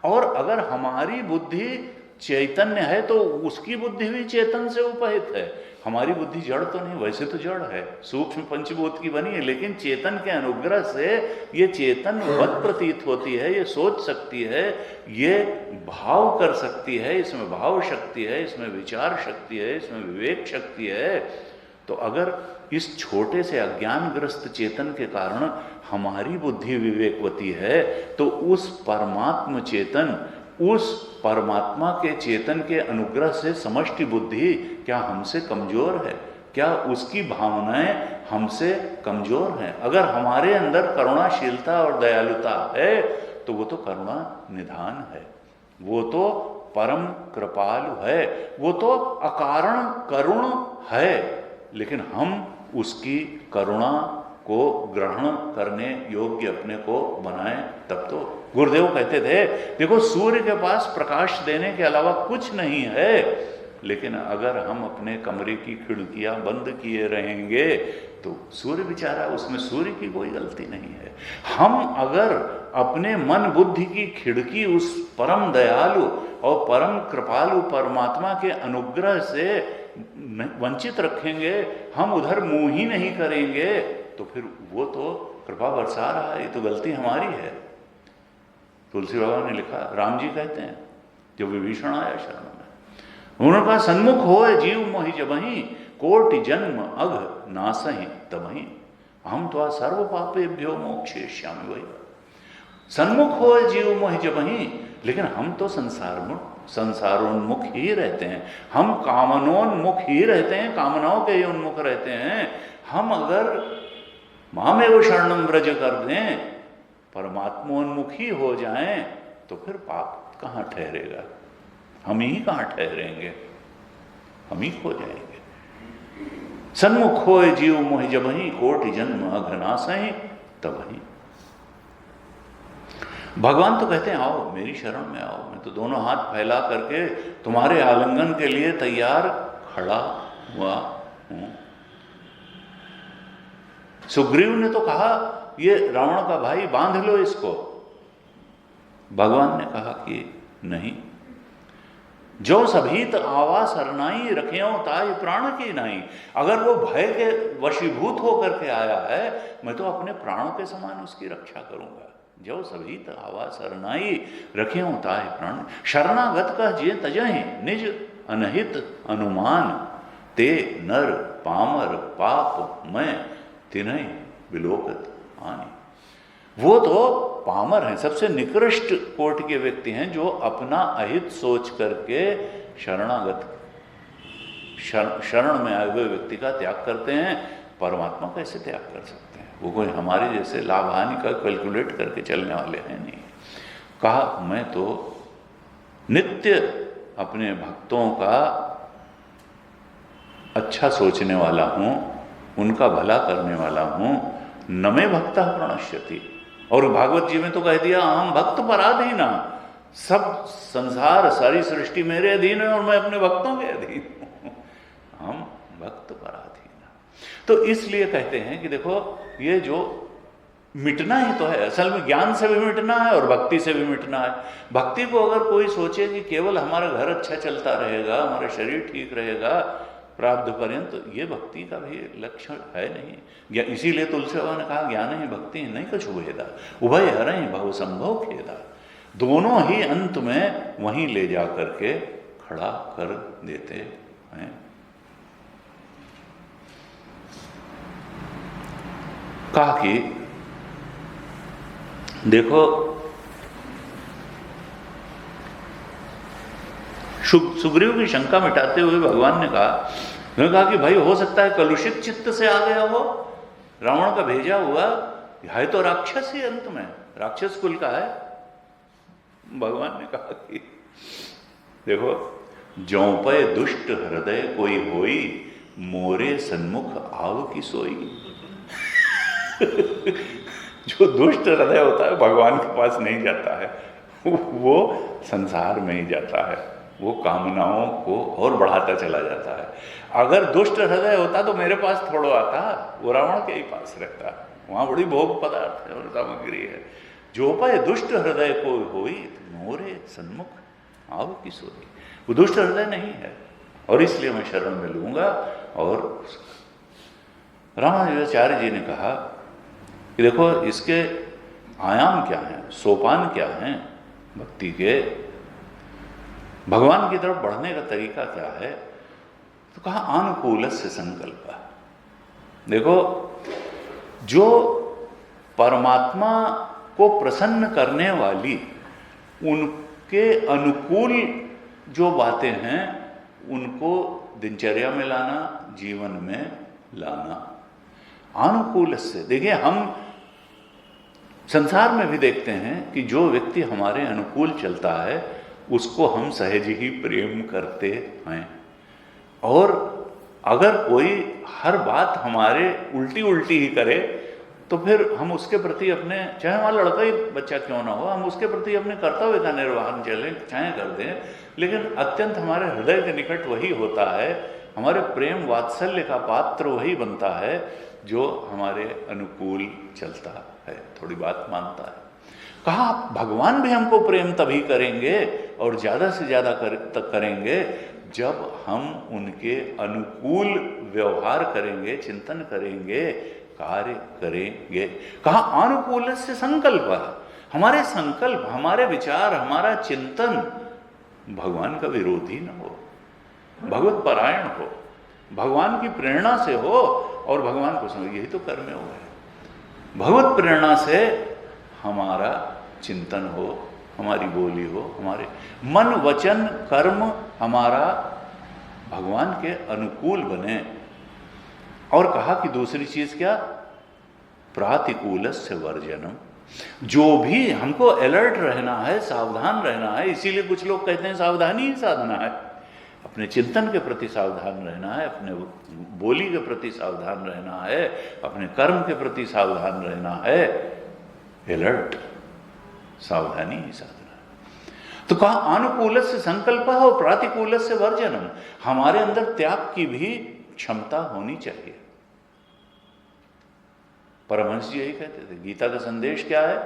और अगर हमारी बुद्धि चैतन्य है तो उसकी बुद्धि भी चेतन से उपहित है। हमारी बुद्धि जड़ तो नहीं, वैसे तो जड़ है, सूक्ष्म पंचभूत की बनी है, लेकिन चेतन के अनुग्रह से ये चेतन वत प्रतीत होती है, ये सोच सकती है, ये भाव कर सकती है, इसमें भाव शक्ति है, इसमें विचार शक्ति है, इसमें विवेक शक्ति है। तो अगर इस छोटे से अज्ञानग्रस्त चेतन के कारण हमारी बुद्धि विवेकवती है, तो उस परमात्म चेतन, उस परमात्मा के चेतन के अनुग्रह से समष्टि बुद्धि क्या हमसे कमजोर है? क्या उसकी भावनाएं हमसे कमजोर हैं? अगर हमारे अंदर करुणाशीलता और दयालुता है, तो वो तो करुणा निधान है, वो तो परम कृपालु है, वो तो अकारण करुण है। लेकिन हम उसकी करुणा को ग्रहण करने योग्य अपने को बनाए, तब तो। गुरुदेव कहते थे, देखो सूर्य के पास प्रकाश देने के अलावा कुछ नहीं है, लेकिन अगर हम अपने कमरे की खिड़कियां बंद किए रहेंगे तो सूर्य बेचारा, उसमें सूर्य की कोई गलती नहीं है। हम अगर अपने मन बुद्धि की खिड़की उस परम दयालु और परम कृपालु परमात्मा के अनुग्रह से वंचित रखेंगे, हम उधर मुंह ही नहीं करेंगे, तो फिर वो तो कृपा बरसा रहा है, ये तो गलती हमारी है। तुलसी बाबा ने लिखा, राम जी कहते हैं जब विभीषण आया शरण में, उन्होंने कहा सन्मुख होए जीव मोहि जबहि, कोटि जन्म अघ नासहि तबहि, हम तो सर्व पापेभ्यो मोक्षयिष्यामि वही। सन्मुख होए जीव मोहि जबहि, लेकिन हम तो संसारोन्मुख ही रहते हैं, हम कामनोन्मुख ही रहते हैं, कामनाओं के ही उन्मुख रहते हैं। हम अगर मामेव शरणम व्रज कर दें, परमात्मोन्मुखी हो जाएं, तो फिर पाप कहाँ ठहरेगा? हम ही कहाँ ठहरेंगे? हम ही खो जाएंगे। सन्मुख होए जीव मोहि जबहि, कोटि जन्म अघ नासहि तबहि। भगवान तो कहते हैं आओ मेरी शरण में आओ, मैं तो दोनों हाथ फैला करके तुम्हारे आलिंगन के लिए तैयार खड़ा हुआ हूं। सुग्रीव ने तो कहा ये रावण का भाई, बांध लो इसको। भगवान ने कहा कि नहीं, जो सभीत आवा सरनाई, रखें ताई प्राण की नाई। अगर वो भय के वशीभूत होकर के आया है, मैं तो अपने प्राणों के समान उसकी रक्षा करूंगा। जो सभीत आवा सरनाई, रखें ताई प्राण। शरणागत का जे तजहि, निज अनहित अनुमान, ते नर पामर पाप मैं तिन्है विलोकत आनी। वो तो पामर हैं, सबसे निकृष्ट कोटि के व्यक्ति हैं, जो अपना अहित सोच करके शरणागत, शरण में आए हुए व्यक्ति का त्याग करते हैं। परमात्मा कैसे त्याग कर सकते हैं? वो कोई हमारे जैसे लाभ हानि का कैलकुलेट करके चलने वाले हैं नहीं। कहा मैं तो नित्य अपने भक्तों का अच्छा सोचने वाला हूं, उनका भला करने वाला हूं। न मे भक्तः प्रणश्यति। और भागवत जी में तो कह दिया हम भक्त पराधीन, सब संसार सारी सृष्टि मेरे अधीन है और मैं अपने भक्तों के अधीन हूं। हम भक्त पराधीन। तो इसलिए कहते हैं कि देखो ये जो मिटना ही तो है, असल में ज्ञान से भी मिटना है और भक्ति से भी मिटना है। भक्ति को अगर कोई सोचे कि केवल हमारा घर अच्छा चलता रहेगा, हमारा शरीर ठीक रहेगा प्रारब्ध पर्यंत, तो ये भक्ति का भी लक्षण है नहीं। इसीलिए तुलसी बाबा ने कहा ज्ञान ही भक्ति नहीं कुछ भेदा, उभय हरहि भव संभव खेदा। दोनों ही अंत में वहीं ले जा करके खड़ा कर देते हैं। कहा कि देखो सुग्रीव की शंका मिटाते हुए भगवान ने कहा कि भाई हो सकता है कलुषित चित्त से आ गया हो, रावण का भेजा हुआ है तो राक्षस ही अंत में राक्षस कुल का है, भगवान ने कहा कि देखो, जौपय दुष्ट हृदय कोई होई, मोरे सन्मुख आव की सोई। जो दुष्ट हृदय होता है भगवान के पास नहीं जाता है, वो संसार में ही जाता है, वो कामनाओं को और बढ़ाता चला जाता है। अगर दुष्ट हृदय होता तो मेरे पास थोड़ा आता, वो रावण के ही पास रहता, वहां बड़ी भोग पदार्थ है और सामग्री है। जो पाए दुष्ट हृदय को होई, मोरे सन्मुख आव की सोई। वो दुष्ट हृदय नहीं है और इसलिए मैं शरण में लूंगा। और रामानुजाचार्य जी ने कहा कि देखो, इसके आयाम क्या हैं, सोपान क्या हैं भक्ति के, भगवान की तरफ बढ़ने का तरीका क्या है। तो कहा अनुकूलस्य संकल्प। देखो, जो परमात्मा को प्रसन्न करने वाली, उनके अनुकूल जो बातें हैं उनको दिनचर्या में लाना, जीवन में लाना। अनुकूल से देखिए, हम संसार में भी देखते हैं कि जो व्यक्ति हमारे अनुकूल चलता है उसको हम सहज ही प्रेम करते हैं, और अगर कोई हर बात हमारे उल्टी उल्टी ही करे तो फिर हम उसके प्रति अपने, चाहे हमारा लड़का ही बच्चा क्यों ना हो, हम उसके प्रति अपने कर्तव्य का निर्वहन चलें चाहे कर दें, लेकिन अत्यंत हमारे हृदय के निकट वही होता है, हमारे प्रेम वात्सल्य का पात्र वही बनता है जो हमारे अनुकूल चलता है, थोड़ी बात मानता है। कहा भगवान भी हमको प्रेम तभी करेंगे और ज़्यादा से ज़्यादा करेंगे जब हम उनके अनुकूल व्यवहार करेंगे, चिंतन करेंगे, कार्य करेंगे। कहा अनुकूल से संकल्प, हमारे संकल्प, हमारे विचार, हमारा चिंतन भगवान का विरोधी न हो, भगवत परायण हो, भगवान की प्रेरणा से हो और भगवान को समझ, यही तो कर्म हो है। भगवत प्रेरणा से हमारा चिंतन हो, हमारी बोली हो, हमारे मन वचन कर्म हमारा भगवान के अनुकूल बने। और कहा कि दूसरी चीज क्या, प्रातिकूलस्य वर्जनम। जो भी हमको अलर्ट रहना है, सावधान रहना है, इसीलिए कुछ लोग कहते हैं सावधानी ही साधना है। अपने चिंतन के प्रति सावधान रहना है, अपने बोली के प्रति सावधान रहना है, अपने कर्म के प्रति सावधान रहना है, अलर्ट, सावधानी ही साधना। तो कहा अनुकूल से संकल्प और प्रातिकूल से वर्जनम। हमारे अंदर त्याग की भी क्षमता होनी चाहिए। परमहंस जी यही कहते थे। गीता का संदेश क्या है,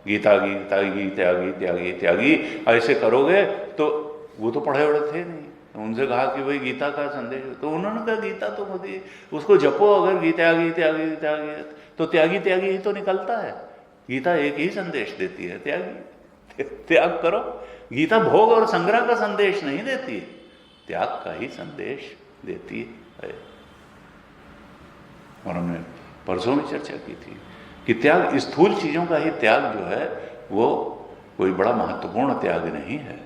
गीता गीता गी त्यागी त्यागी त्यागी, ऐसे करोगे तो वो तो पढ़े बड़े थे नहीं, उनसे कहा कि भाई गीता का संदेश, तो उन्होंने कहा गीता तो होती, उसको जपो अगर गीता त्यागी त्यागी त्यागी, तो त्यागी त्यागी ही तो निकलता है। गीता एक ही संदेश देती है, त्यागी, त्याग करो। गीता भोग और संग्रह का संदेश नहीं देती, त्याग का ही संदेश देती है। और हमने परसों में चर्चा की थी कि त्याग, स्थूल चीजों का ही त्याग जो है वो कोई बड़ा महत्वपूर्ण त्याग नहीं है।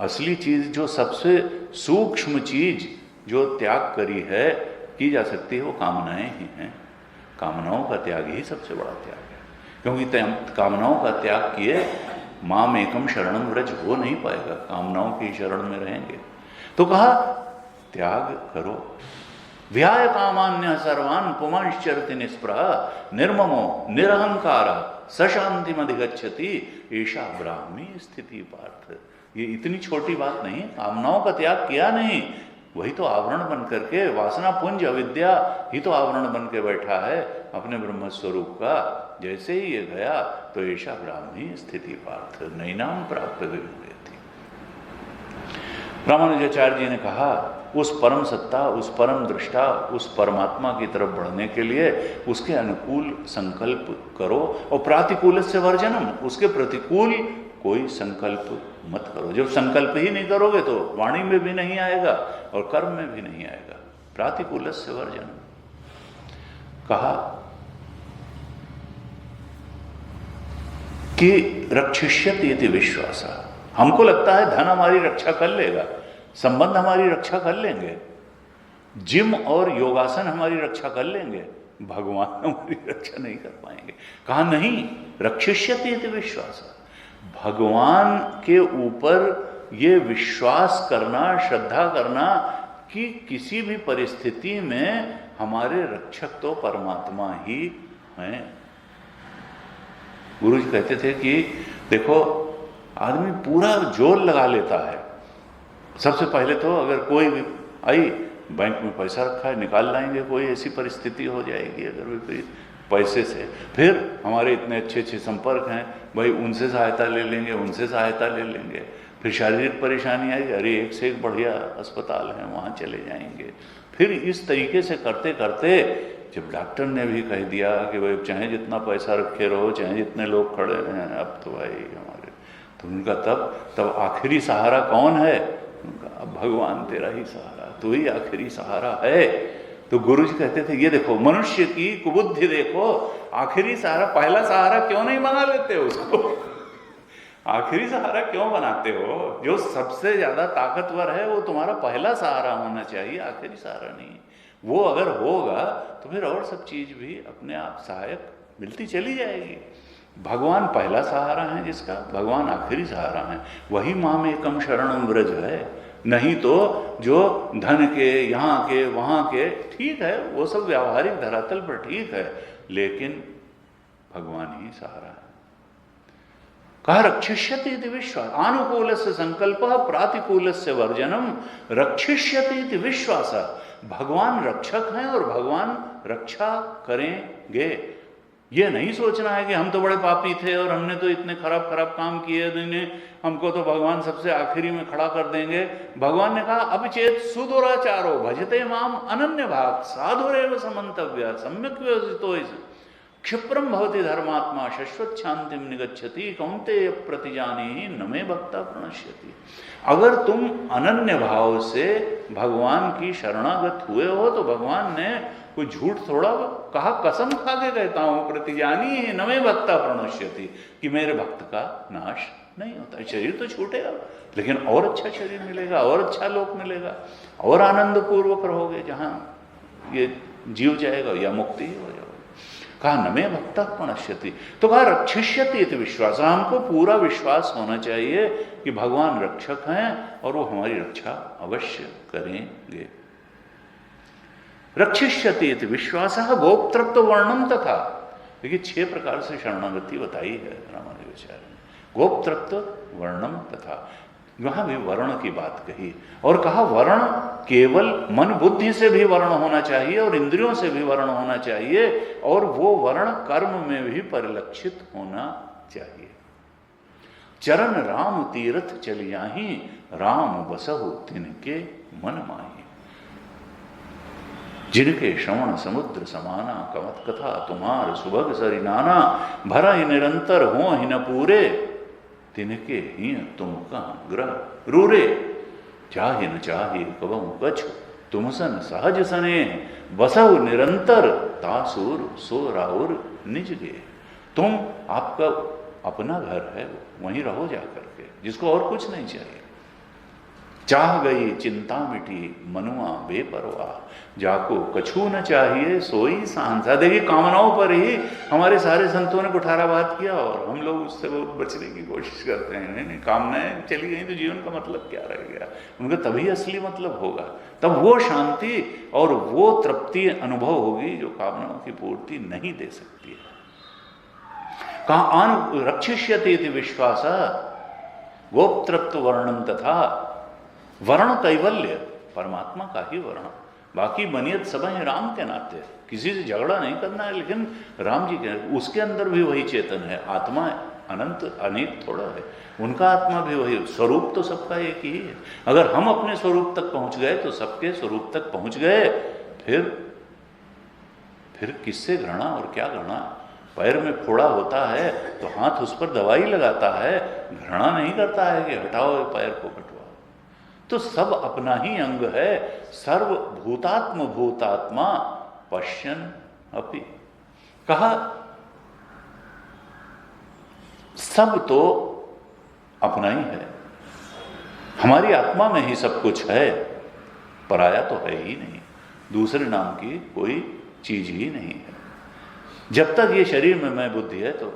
असली चीज, जो सबसे सूक्ष्म चीज जो त्याग करी है, की जा सकती है, वो कामनाएं ही हैं। कामनाओं का त्याग ही सबसे बड़ा त्याग है, क्योंकि कामनाओं का त्याग किए माम एकम शरणम व्रज हो नहीं पाएगा, कामनाओं की शरण में रहेंगे। तो कहा त्याग करो। व्याय कामान्य सर्वान पुमांश्चरति निस्पृह निर्ममो निरहंकार सशांति मधिगच्छति ऐशा ब्राह्मी स्थिति पार्थ। ये इतनी छोटी बात नहीं, कामनाओं का त्याग किया नहीं, वही तो आवरण बन करके, वासना पुंज अविद्या ही तो आवरण बन के बैठा है अपने ब्रह्म स्वरूप का। जैसे ही ये गया तो ऐशा ब्राह्मी स्थिति पार्थ नैनाम प्राप्त हुई थी। रामानुजाचार्य जी ने कहा उस परम सत्ता, उस परम दृष्टा, उस परमात्मा की तरफ बढ़ने के लिए उसके अनुकूल संकल्प करो और प्रातिकूल से वर्जनम, उसके प्रतिकूल कोई संकल्प मत करो। जब संकल्प ही नहीं करोगे तो वाणी में भी नहीं आएगा और कर्म में भी नहीं आएगा। प्रातिकूल से वर्जनम। कहा कि रक्षिष्यति इति विश्वास। हमको लगता है धन हमारी रक्षा कर लेगा, संबंध हमारी रक्षा कर लेंगे, जिम और योगासन हमारी रक्षा कर लेंगे, भगवान हमारी रक्षा नहीं कर पाएंगे। कहा नहीं, रक्षिष्यति इति विश्वास। भगवान के ऊपर ये विश्वास करना, श्रद्धा करना कि किसी भी परिस्थिति में हमारे रक्षक तो परमात्मा ही हैं। गुरु जी कहते थे कि देखो, आदमी पूरा जोर लगा लेता है। सबसे पहले तो अगर कोई भी आई, बैंक में पैसा रखा है, निकाल लाएंगे, कोई ऐसी परिस्थिति हो जाएगी अगर विपरीत पैसे से, फिर हमारे इतने अच्छे अच्छे संपर्क हैं, भाई उनसे सहायता ले लेंगे, उनसे सहायता ले लेंगे। फिर शारीरिक परेशानी आएगी, अरे एक से एक बढ़िया अस्पताल है, वहाँ चले जाएंगे। फिर इस तरीके से करते करते जब डॉक्टर ने भी कह दिया कि भाई चाहे जितना पैसा रखे रहो, चाहे जितने लोग खड़े हैं, अब तो भाई हमारे, तो उनका तब आखिरी सहारा कौन है? उनका अब भगवान तेरा ही सहारा, तो ही आखिरी सहारा है। तो गुरु जी कहते थे ये देखो, मनुष्य की कुबुद्धि देखो, आखिरी सहारा, पहला सहारा क्यों नहीं बना लेते हो उसको? आखिरी सहारा क्यों बनाते हो? जो सबसे ज्यादा ताकतवर है वो तुम्हारा पहला सहारा होना चाहिए, आखिरी सहारा नहीं। वो अगर होगा तो फिर और सब चीज भी अपने आप सहायक मिलती चली जाएगी। भगवान पहला सहारा है जिसका, भगवान आखिरी सहारा है, वही माम एकम शरणम व्रज है। नहीं तो जो धन के, यहाँ के, वहाँ के, ठीक है वो सब व्यावहारिक धरातल पर ठीक है, लेकिन भगवान ही सहारा है। कहा रक्षिष्यति इति विश्वास, आनुकूलस्य संकल्पः प्रातिकूलस्य वर्जनम, रक्षिष्यति इति विश्वास। भगवान रक्षक हैं और भगवान रक्षा करेंगे। ये नहीं सोचना है कि हम तो बड़े पापी थे और हमने तो इतने खराब खराब काम किए, हमको तो भगवान सबसे आखिरी में खड़ा कर देंगे। भगवान ने कहा अपिचेत सुदुराचारो भजते माम अनन्य भाग साधुरेव समन्तव्य सम्यक व्यवसितो क्षिप्रम भवति धर्मात्मा शश्वत शांतिम निगच्छति कौन्तेय प्रतिजानी न मे भक्ता प्रणश्यति। अगर तुम अनन्य भाव से भगवान की शरणागत हुए हो तो भगवान ने कोई झूठ थोड़ा कहा, कसम खा के कहता हूं, प्रतिजानी ही न मे भक्ता प्रणश्यति, कि मेरे भक्त का नाश नहीं होता। शरीर तो छूटेगा लेकिन और अच्छा शरीर मिलेगा, और अच्छा लोक मिलेगा, और आनंद पूर्वक रहोगे जहां ये जीव जाएगा या मुक्ति ही हो जाएगा। कहा न मे भक्ता प्रणश्यति, तो कहा रक्षिष्यति इति विश्वास, हमको पूरा विश्वास होना चाहिए कि भगवान रक्षक हैं और वो हमारी रक्षा अवश्य करेंगे। रक्षिष्यति इति विश्वास गोप्तृत्व वर्णम तथा, देखिए 6 प्रकार से शरणागति बताई है रामानुजाचार्य ने। गोप्तृत्व वर्णम तथा, वहां भी वर्ण की बात कही और कहा वर्ण केवल मन बुद्धि से भी वर्ण होना चाहिए और इंद्रियों से भी वर्ण होना चाहिए, और वो वर्ण कर्म में भी परिलक्षित होना चाहिए। चरण राम तीर्थ चलियाही, राम बसहु तिनके मन माही। जिनके श्रवण समुद्र समाना, कमत कथा तुम्हार सुभग सरि नाना, भरा ही निरंतर हो ही न पूरे, तिनके ही तुम कहाँ ग्रह रूरे। चाहे न चाहे कबहु कछु, तुम सन सहज सने, बसहु निरंतर तासुर सो राउर निज गे। तुम, आपका अपना घर है, वहीं रहो जा करके, जिसको और कुछ नहीं चाहिए। चाह गई चिंता मिटी मनुआ बेपरवाह, जाको कछु न चाहिए सोई सांसा। देखिए कामनाओं पर ही हमारे सारे संतों ने कुठाराघात किया और हम लोग उससे बहुत बचने की कोशिश करते हैं। नहीं, कामनाएं चली गई तो जीवन का मतलब क्या रह गया? उनका तभी असली मतलब होगा, तब वो शांति और वो तृप्ति अनुभव होगी जो कामनाओं की पूर्ति नहीं दे सकती है। कहा रक्षिष्यति इति विश्वास गोप्तृत्व वर्णन तथा, वर्ण कैवल्य परमात्मा का ही वर्ण, बाकी बनियत सब है राम के नाते, किसी से झगड़ा नहीं करना है, लेकिन राम जी के उसके अंदर भी वही चेतन है। आत्मा अनंत अनेक थोड़ा है, उनका आत्मा भी वही, स्वरूप तो सबका एक ही है। अगर हम अपने स्वरूप तक पहुंच गए तो सबके स्वरूप तक पहुंच गए। फिर किससे घृणा और क्या घृणा? पैर में फोड़ा होता है तो हाथ उस पर दवाई लगाता है, घृणा नहीं करता है कि हटाओ पैर को, कटवाओ। तो सब अपना ही अंग है। सर्वभूतात्म भूतात्मा पश्यन अपि, कहा सब तो अपना ही है, हमारी आत्मा में ही सब कुछ है, पराया तो है ही नहीं, दूसरे नाम की कोई चीज ही नहीं है। जब तक ये शरीर में मैं बुद्धि है तो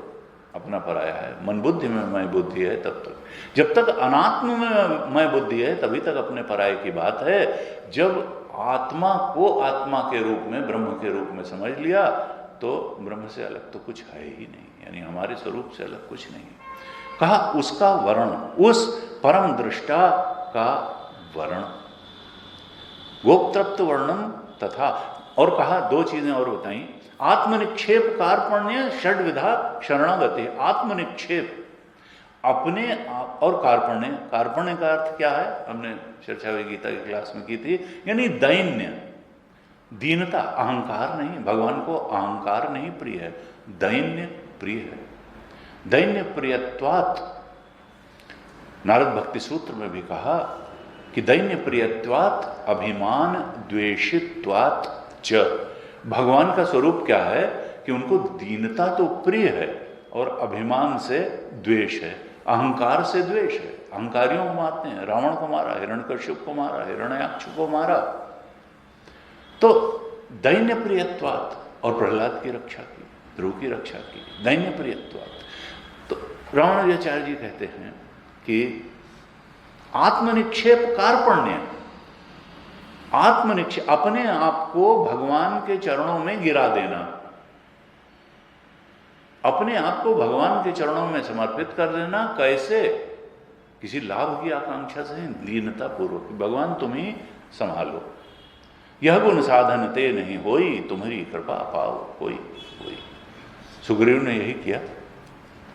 अपना पराया है। मन बुद्धि में मैं बुद्धि है तब तक, जब तक अनात्म में मैं बुद्धि है तभी तक अपने पराये की बात है। जब आत्मा को आत्मा के रूप में, ब्रह्म के रूप में समझ लिया तो ब्रह्म से अलग तो कुछ है ही नहीं, यानी हमारे स्वरूप से अलग कुछ नहीं। कहा उसका वर्ण, उस परम दृष्टा का वर्ण, गोप्तृप्त वर्णन तथा, और कहा दो चीजें और बताई, आत्मनिक्षेप कार्पण्य षड्विधा शरणागति। आत्मनिक्षेप अपने आप, और कार्पण्य, कार्पण्य का अर्थ क्या है, हमने चर्चा भी गीता की क्लास में की थी, यानी दैन्य, दीनता, अहंकार नहीं। भगवान को अहंकार नहीं प्रिय है, दैन्य प्रिय है। दैन्य प्रियत्वात्, नारद भक्ति सूत्र में भी कहा कि दैन्य प्रियत्वात् अभिमान द्वेषित्वात् च। भगवान का स्वरूप क्या है कि उनको दीनता तो प्रिय है और अभिमान से द्वेष है, अहंकार से द्वेष है। अहंकारियों को मारते हैं, रावण को मारा, हिरण्यकश्यप को मारा, हिरण्याक्ष को मारा। तो दैन्य प्रियत्वात्, और प्रहलाद की रक्षा की, ध्रुव की रक्षा की, दैन्य प्रियत्वात्। तो रामानुजाचार्य जी कहते हैं कि आत्मनिक्षेप कार्पण्य, आत्मनिक्षेप, अपने आप को भगवान के चरणों में गिरा देना, अपने आप को भगवान के चरणों में समर्पित कर देना। कैसे? किसी लाभ की आकांक्षा से, दीनता पूर्वक, भगवान तुम ही संभालो, यह गुण साधन ते नहीं होई, तुम्हारी कृपा पाओ कोई कोई। सुग्रीव ने यही किया।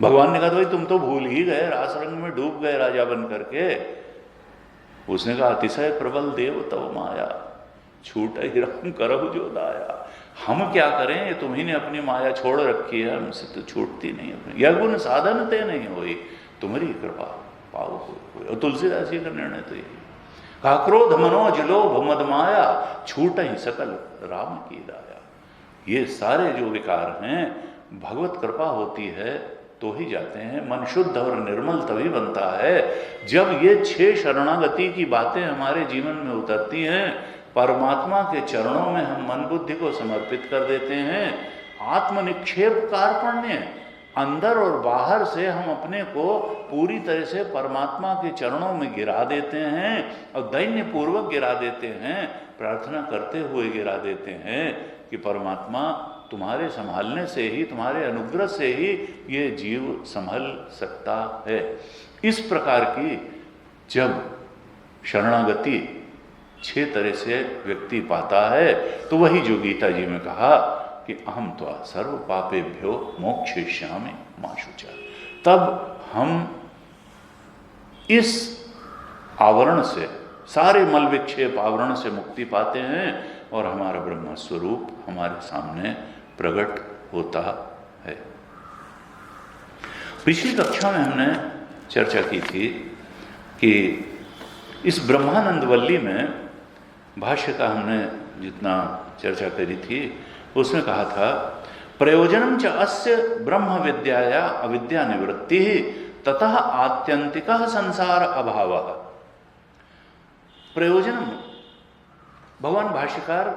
भगवान ने कहा भाई तुम तो भूल ही गए, रास रंग में डूब गए राजा बन करके। उसने कहा अतिशय प्रबल देव तव माया, छूट ही रंग करहु जो दाया। हम क्या करें, तुम्ही ने अपनी माया छोड़ रखी है, हमसे तो छूटती नहीं अपनी। यह गुण साधन ते नहीं होई, तुम्हारी कृपा पाओ कोई। और तुलसीदास जी का निर्णय तो यही, कहा क्रोध मनोज लोभ मद माया, छूट ही सकल राम की दाया। ये सारे जो विकार हैं, भगवत कृपा होती है तो ही जाते हैं। मन शुद्ध और निर्मल तभी बनता है जब ये 6 शरणागति की बातें हमारे जीवन में उतरती हैं। परमात्मा के चरणों में हम मन बुद्धि को समर्पित कर देते हैं। आत्मनिक्षेप कार्पण्य, अंदर और बाहर से हम अपने को पूरी तरह से परमात्मा के चरणों में गिरा देते हैं, और दैन्य पूर्वक गिरा देते हैं, प्रार्थना करते हुए गिरा देते हैं कि परमात्मा तुम्हारे संभालने से ही, तुम्हारे अनुग्रह से ही ये जीव संभल सकता है। इस प्रकार की जब शरणागति 6 तरह से व्यक्ति पाता है, तो वही जो गीता जी में कहा कि अहम त्वा सर्व पापेभ्यो मोक्षयिष्यामि मा शुचा। तब हम इस आवरण से, सारे मल विक्षेप आवरण से मुक्ति पाते हैं और हमारा ब्रह्म स्वरूप हमारे सामने प्रकट होता है। पिछली कक्षा में हमने चर्चा की थी कि इस ब्रह्मानंद वल्ली में भाष्य का हमने जितना चर्चा करी थी उसमें कहा था, प्रयोजनम च अस्य ब्रह्म विद्याया अविद्या निवृत्ति ततः आत्यंतिक संसार अभाव। प्रयोजनम, भगवान भाष्यकार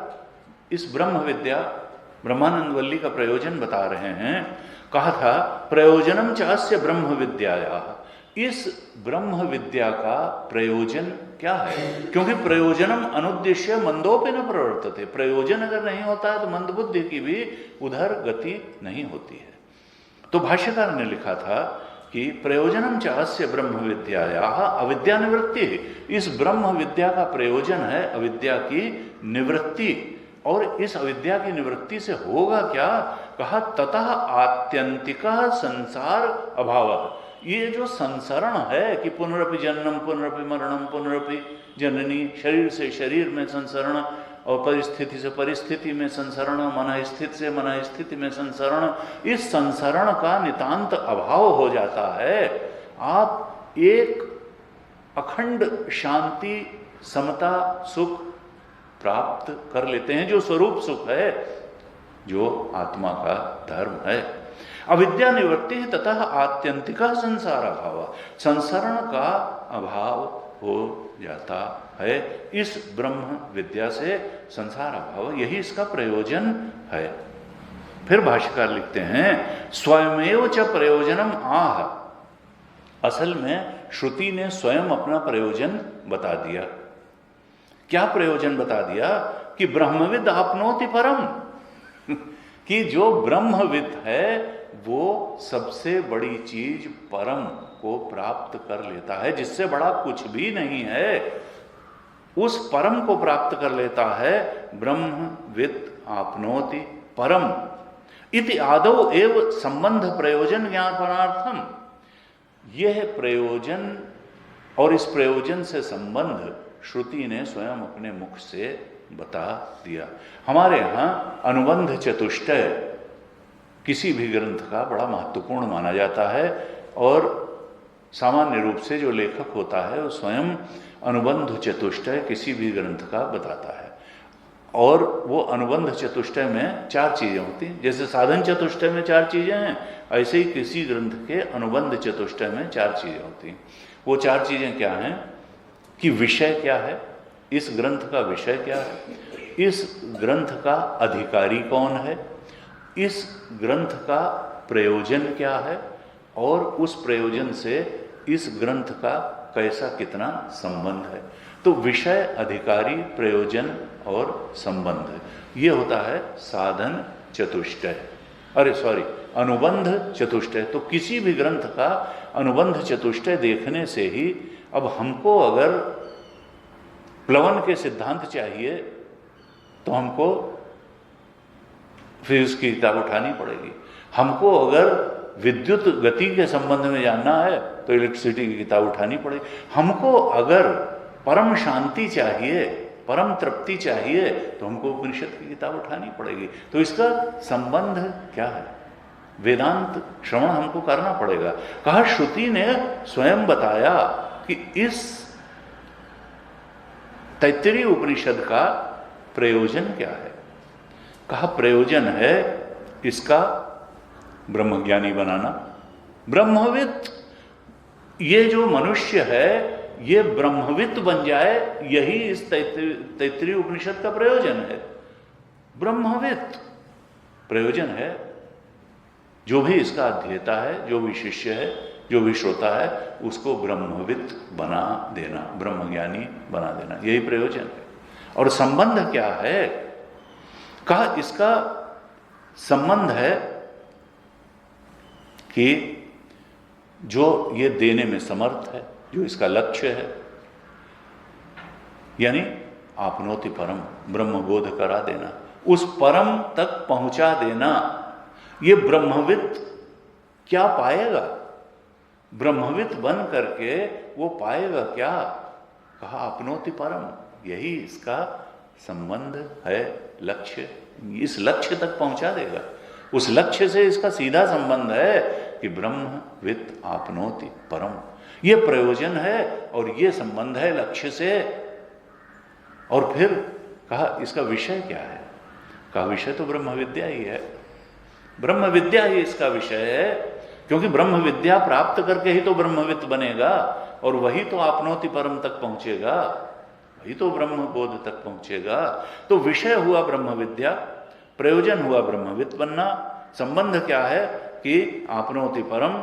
इस ब्रह्म विद्या, ब्रह्मानंद वल्ली का प्रयोजन बता रहे हैं। कहा था प्रयोजनम च अस्य ब्रह्म विद्याया, इस ब्रह्म विद्या का प्रयोजन क्या है? क्योंकि प्रयोजनम अनुद्देश्य मंदोपि न प्रवर्तते। प्रयोजन अगर नहीं होता है तो मंद बुद्धि की भी उधर गति नहीं होती है। तो भाष्यकार ने लिखा था कि प्रयोजनम च अस्य ब्रह्म विद्याया अविद्या निवृत्ति। इस ब्रह्म विद्या का प्रयोजन है अविद्या की निवृत्ति। और इस अविद्या की निवृत्ति से होगा क्या? कहा ततः आत्यंतिक संसार अभाव। ये जो संसरण है कि पुनरपि जन्म पुनरपि मरणम पुनरपि जननी, शरीर से शरीर में संसरण और परिस्थिति से परिस्थिति में संसरण, मन स्थिति से मन स्थिति में संसरण, इस संसरण का नितांत अभाव हो जाता है। आप एक अखंड शांति, समता, सुख प्राप्त कर लेते हैं, जो स्वरूप सुख है, जो आत्मा का धर्म है। अविद्या निवृत्ति तथा आत्यंतिक संसार अभाव, संसरण का अभाव हो जाता है। इस ब्रह्म विद्या से संसार अभाव, यही इसका प्रयोजन है। फिर भाष्यकार लिखते हैं स्वयमेव च प्रयोजनम आह। असल में श्रुति ने स्वयं अपना प्रयोजन बता दिया। क्या प्रयोजन बता दिया? कि ब्रह्मविद आपनोति परम कि जो ब्रह्मविद है वो सबसे बड़ी चीज परम को प्राप्त कर लेता है, जिससे बड़ा कुछ भी नहीं है, उस परम को प्राप्त कर लेता है। ब्रह्मविद आपनोति परम इति आदौ एव संबंध प्रयोजन ज्ञापनार्थम। यह प्रयोजन और इस प्रयोजन से संबंध श्रुति ने स्वयं अपने मुख से बता दिया। हमारे यहाँ अनुबंध चतुष्टय किसी भी ग्रंथ का बड़ा महत्वपूर्ण माना जाता है और सामान्य रूप से जो लेखक होता है वो स्वयं अनुबंध चतुष्टय किसी भी ग्रंथ का बताता है। और वो अनुबंध चतुष्टय में 4 चीजें होती हैं। जैसे साधन चतुष्टय में 4 चीजें हैं, ऐसे ही किसी ग्रंथ के अनुबंध चतुष्टय में 4 चीजें होती हैं। वो 4 चीजें क्या हैं? कि विषय क्या है, इस ग्रंथ का विषय क्या है, इस ग्रंथ का अधिकारी कौन है, इस ग्रंथ का प्रयोजन क्या है, और उस प्रयोजन से इस ग्रंथ का कैसा कितना संबंध है। तो विषय, अधिकारी, प्रयोजन और संबंध, ये होता है साधन चतुष्टय। अनुबंध चतुष्टय। तो किसी भी ग्रंथ का अनुबंध चतुष्टय देखने से ही अब हमको अगर प्लवन के सिद्धांत चाहिए तो हमको फिर उसकी किताब उठानी पड़ेगी। हमको अगर विद्युत गति के संबंध में जानना है तो इलेक्ट्रिसिटी की किताब उठानी पड़ेगी। हमको अगर परम शांति चाहिए, परम तृप्ति चाहिए तो हमको उपनिषद की किताब उठानी पड़ेगी। तो इसका संबंध क्या है? वेदांत श्रवण हमको करना पड़ेगा। कहा श्रुति ने स्वयं बताया कि इस तैत्तिरीय उपनिषद का प्रयोजन क्या है। कहा प्रयोजन है इसका ब्रह्मज्ञानी बनाना, ब्रह्मविद। ये जो मनुष्य है ये ब्रह्मविद बन जाए, यही इस तैत्तिरीय उपनिषद का प्रयोजन है। ब्रह्मविद प्रयोजन है। जो भी इसका अध्येता है, जो भी शिष्य है, जो भी श्रोता है, उसको ब्रह्मविद बना देना, ब्रह्मज्ञानी बना देना, यही प्रयोजन है। और संबंध क्या है? कहा इसका संबंध है कि जो ये देने में समर्थ है, जो इसका लक्ष्य है, यानी आपनोति परम, ब्रह्मबोध करा देना, उस परम तक पहुंचा देना। ये ब्रह्मविद क्या पाएगा? ब्रह्मविद बन करके वो पाएगा क्या? कहा आपनोति परम, यही इसका संबंध है, लक्ष्य। इस लक्ष्य तक पहुंचा देगा। उस लक्ष्य से इसका सीधा संबंध है कि ब्रह्मविद आपनोति परम। ये प्रयोजन है और ये संबंध है लक्ष्य से। और फिर कहा इसका विषय क्या है? कहा विषय तो ब्रह्म विद्या ही है। ब्रह्म विद्या ही इसका विषय है, क्योंकि ब्रह्म विद्या प्राप्त करके ही तो ब्रह्मविद बनेगा और वही तो आपनोति परम तक पहुंचेगा, वही तो ब्रह्म बोध तक पहुंचेगा। तो विषय हुआ ब्रह्म विद्या, प्रयोजन हुआ ब्रह्मविद बनना। संबंध क्या है? कि आपनोति परम,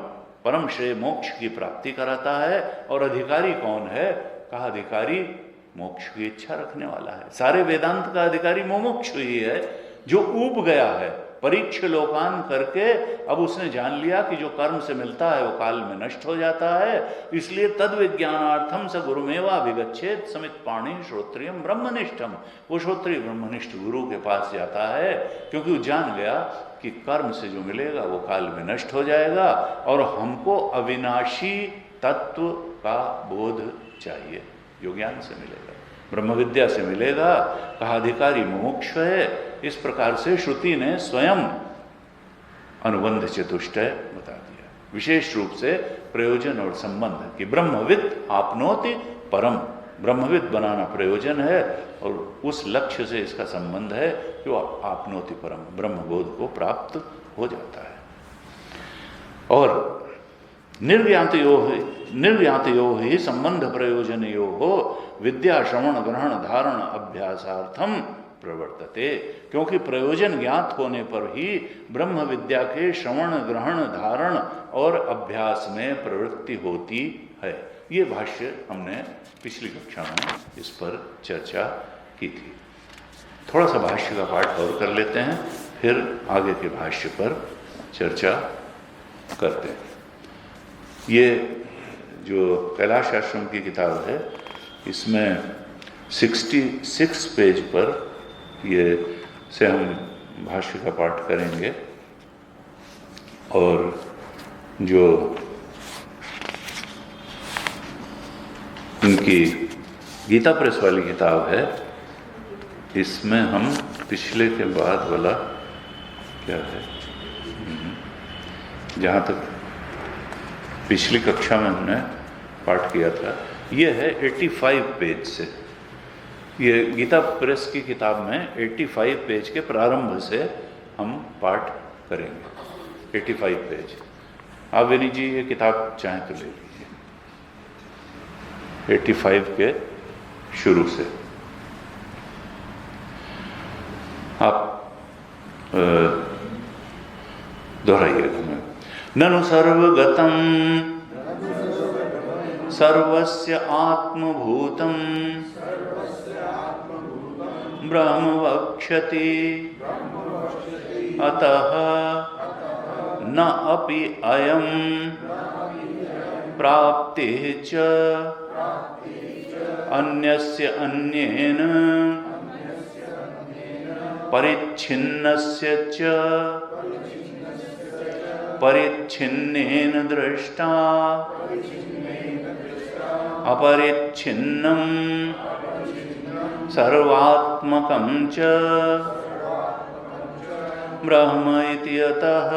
परम श्रेय मोक्ष की प्राप्ति कराता है। और अधिकारी कौन है? कहा अधिकारी मोक्ष की इच्छा रखने वाला है। सारे वेदांत का अधिकारी मोमुक्ष ही है, जो ऊब गया है परीक्ष लोकान करके। अब उसने जान लिया कि जो कर्म से मिलता है वो काल में नष्ट हो जाता है, इसलिए तद विज्ञानार्थम स गुरुमेवा अभिगच्छेत समित पाणी श्रोत्रियम ब्रह्मनिष्ठम। वो श्रोत्रिय ब्रह्मनिष्ठ गुरु के पास जाता है, क्योंकि वो जान गया कि कर्म से जो मिलेगा वो काल में नष्ट हो जाएगा और हमको अविनाशी तत्व का बोध चाहिए, जो ज्ञान से मिलेगा, ब्रह्म विद्या से मिलेगा। कहा अधिकारी मोक्ष है। इस प्रकार से श्रुति ने स्वयं अनुबंध चतुष्टय बता दिया, विशेष रूप से प्रयोजन और संबंध कि ब्रह्मविद आपनोति परम, ब्रह्मविद बनाना प्रयोजन है और उस लक्ष्य से इसका संबंध है जो आपनोति परम, ब्रह्मबोध को प्राप्त हो जाता है। और निर्ज्ञातयो ही संबंध प्रयोजनयो हो विद्या श्रवण ग्रहण धारण अभ्यासार्थम प्रवर्तते, क्योंकि प्रयोजन ज्ञात होने पर ही ब्रह्म विद्या के श्रवण, ग्रहण, धारण और अभ्यास में प्रवृत्ति होती है। ये भाष्य हमने पिछली कक्षा में इस पर चर्चा की थी। थोड़ा सा भाष्य का पाठ और कर लेते हैं, फिर आगे के भाष्य पर चर्चा करते हैं। ये जो कैलाश आश्रम की किताब है, इसमें 66 पेज पर ये से हम भाष्य का पाठ करेंगे। और जो उनकी गीता प्रेस वाली किताब है, इसमें हम पिछले के बाद वाला क्या है, जहाँ तक पिछली कक्षा में हमने पाठ किया था, ये है 85 पेज से। ये गीता प्रेस की किताब में 85 पेज के प्रारंभ से हम पाठ करेंगे। 85 पेज। आप विनी जी ये किताब चाहें तो ले लीजिए, 85 के शुरू से। आप दोहराइएगा। ननु सर्वगतं सर्वस्य आत्मभूतं ब्रह्म वक्ष्यति, अतः न अपि अयं प्राप्तिः च अन्यस्य अन्येन परिच्छिन्नस्य च परिच्छिन्नेन दृष्टा अपरिच्छिन्नं सर्वात्मकं च ब्रह्म इति अतः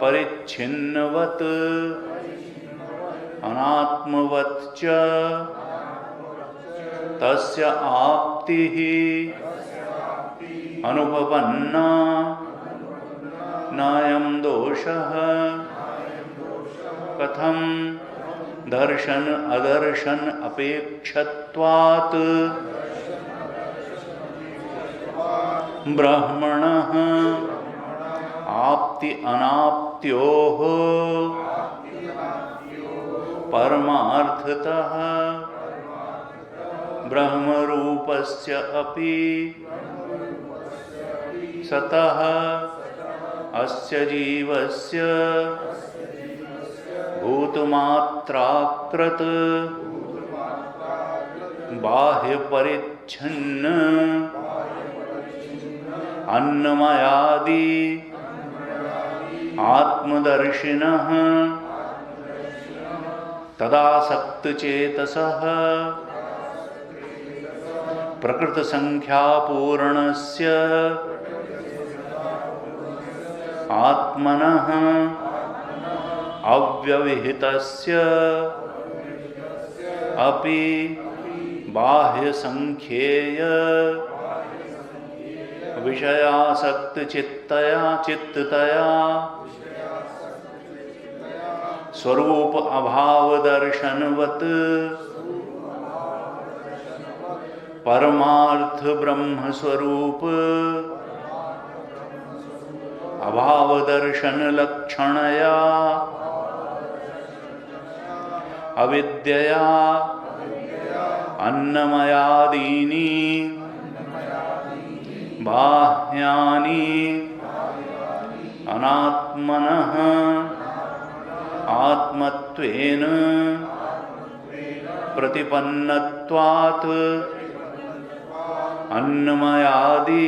परिच्छिन्नवत् अनात्मवत् च तस्य आप्तिः अनुपपन्ना नायं दोषः। कथं दर्शन अदर्शन अपेक्षत्वात् ब्रह्मणः आप्ति अनाप्त्योः परमार्थतः ब्रह्मरूपस्य अपि सतः अस्य जीवस्य भूतमात्राकृत बाह्यपरिच्छिन्न अन्नमयादि आत्मदर्शिनः तदासक्तचेतसः प्रकृतसंख्यापूर्णस्य आत्मनः अव्यवहितस्य अपि बाह्यसंख्येय चित्तया स्वरूप अभाव दर्शनवत् परमार्थ ब्रह्म स्वरूप अभाव दर्शन लक्षणया अविद्यया अन्नमयादीनि बाह्यानि अनात्मनः आत्मत्वेन प्रतिपन्नत्वात् अन्नमयादि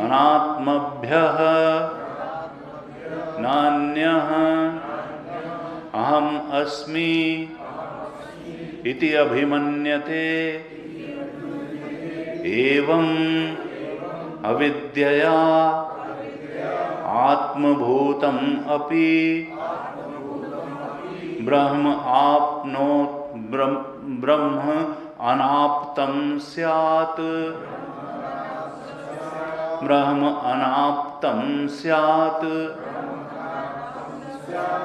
अनात्मभ्यः नान्यः अहम् अस्मि इति अभिमन्यते। एवं अविद्यया आत्मभूतम् अपि ब्रह्म अनाप्तं स्यात्। ब्रह्म अनाप्तं स्यात्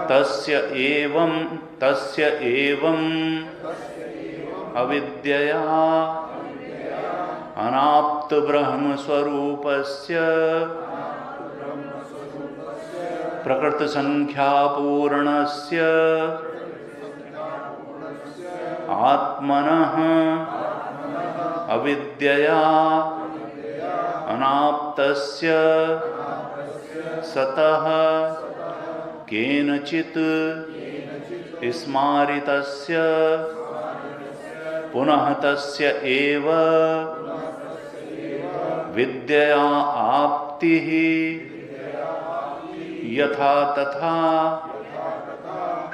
तस्य एवं अविद्यया अनाप्त ब्रह्म स्वरूपस्य प्रकृत संख्या पूर्णस्य आत्मनः अविद्यया अनाप्तस्य सतः केनचित् स्मारितस्य पुनः तस्य एव विद्यया आप्तिः यथा तथा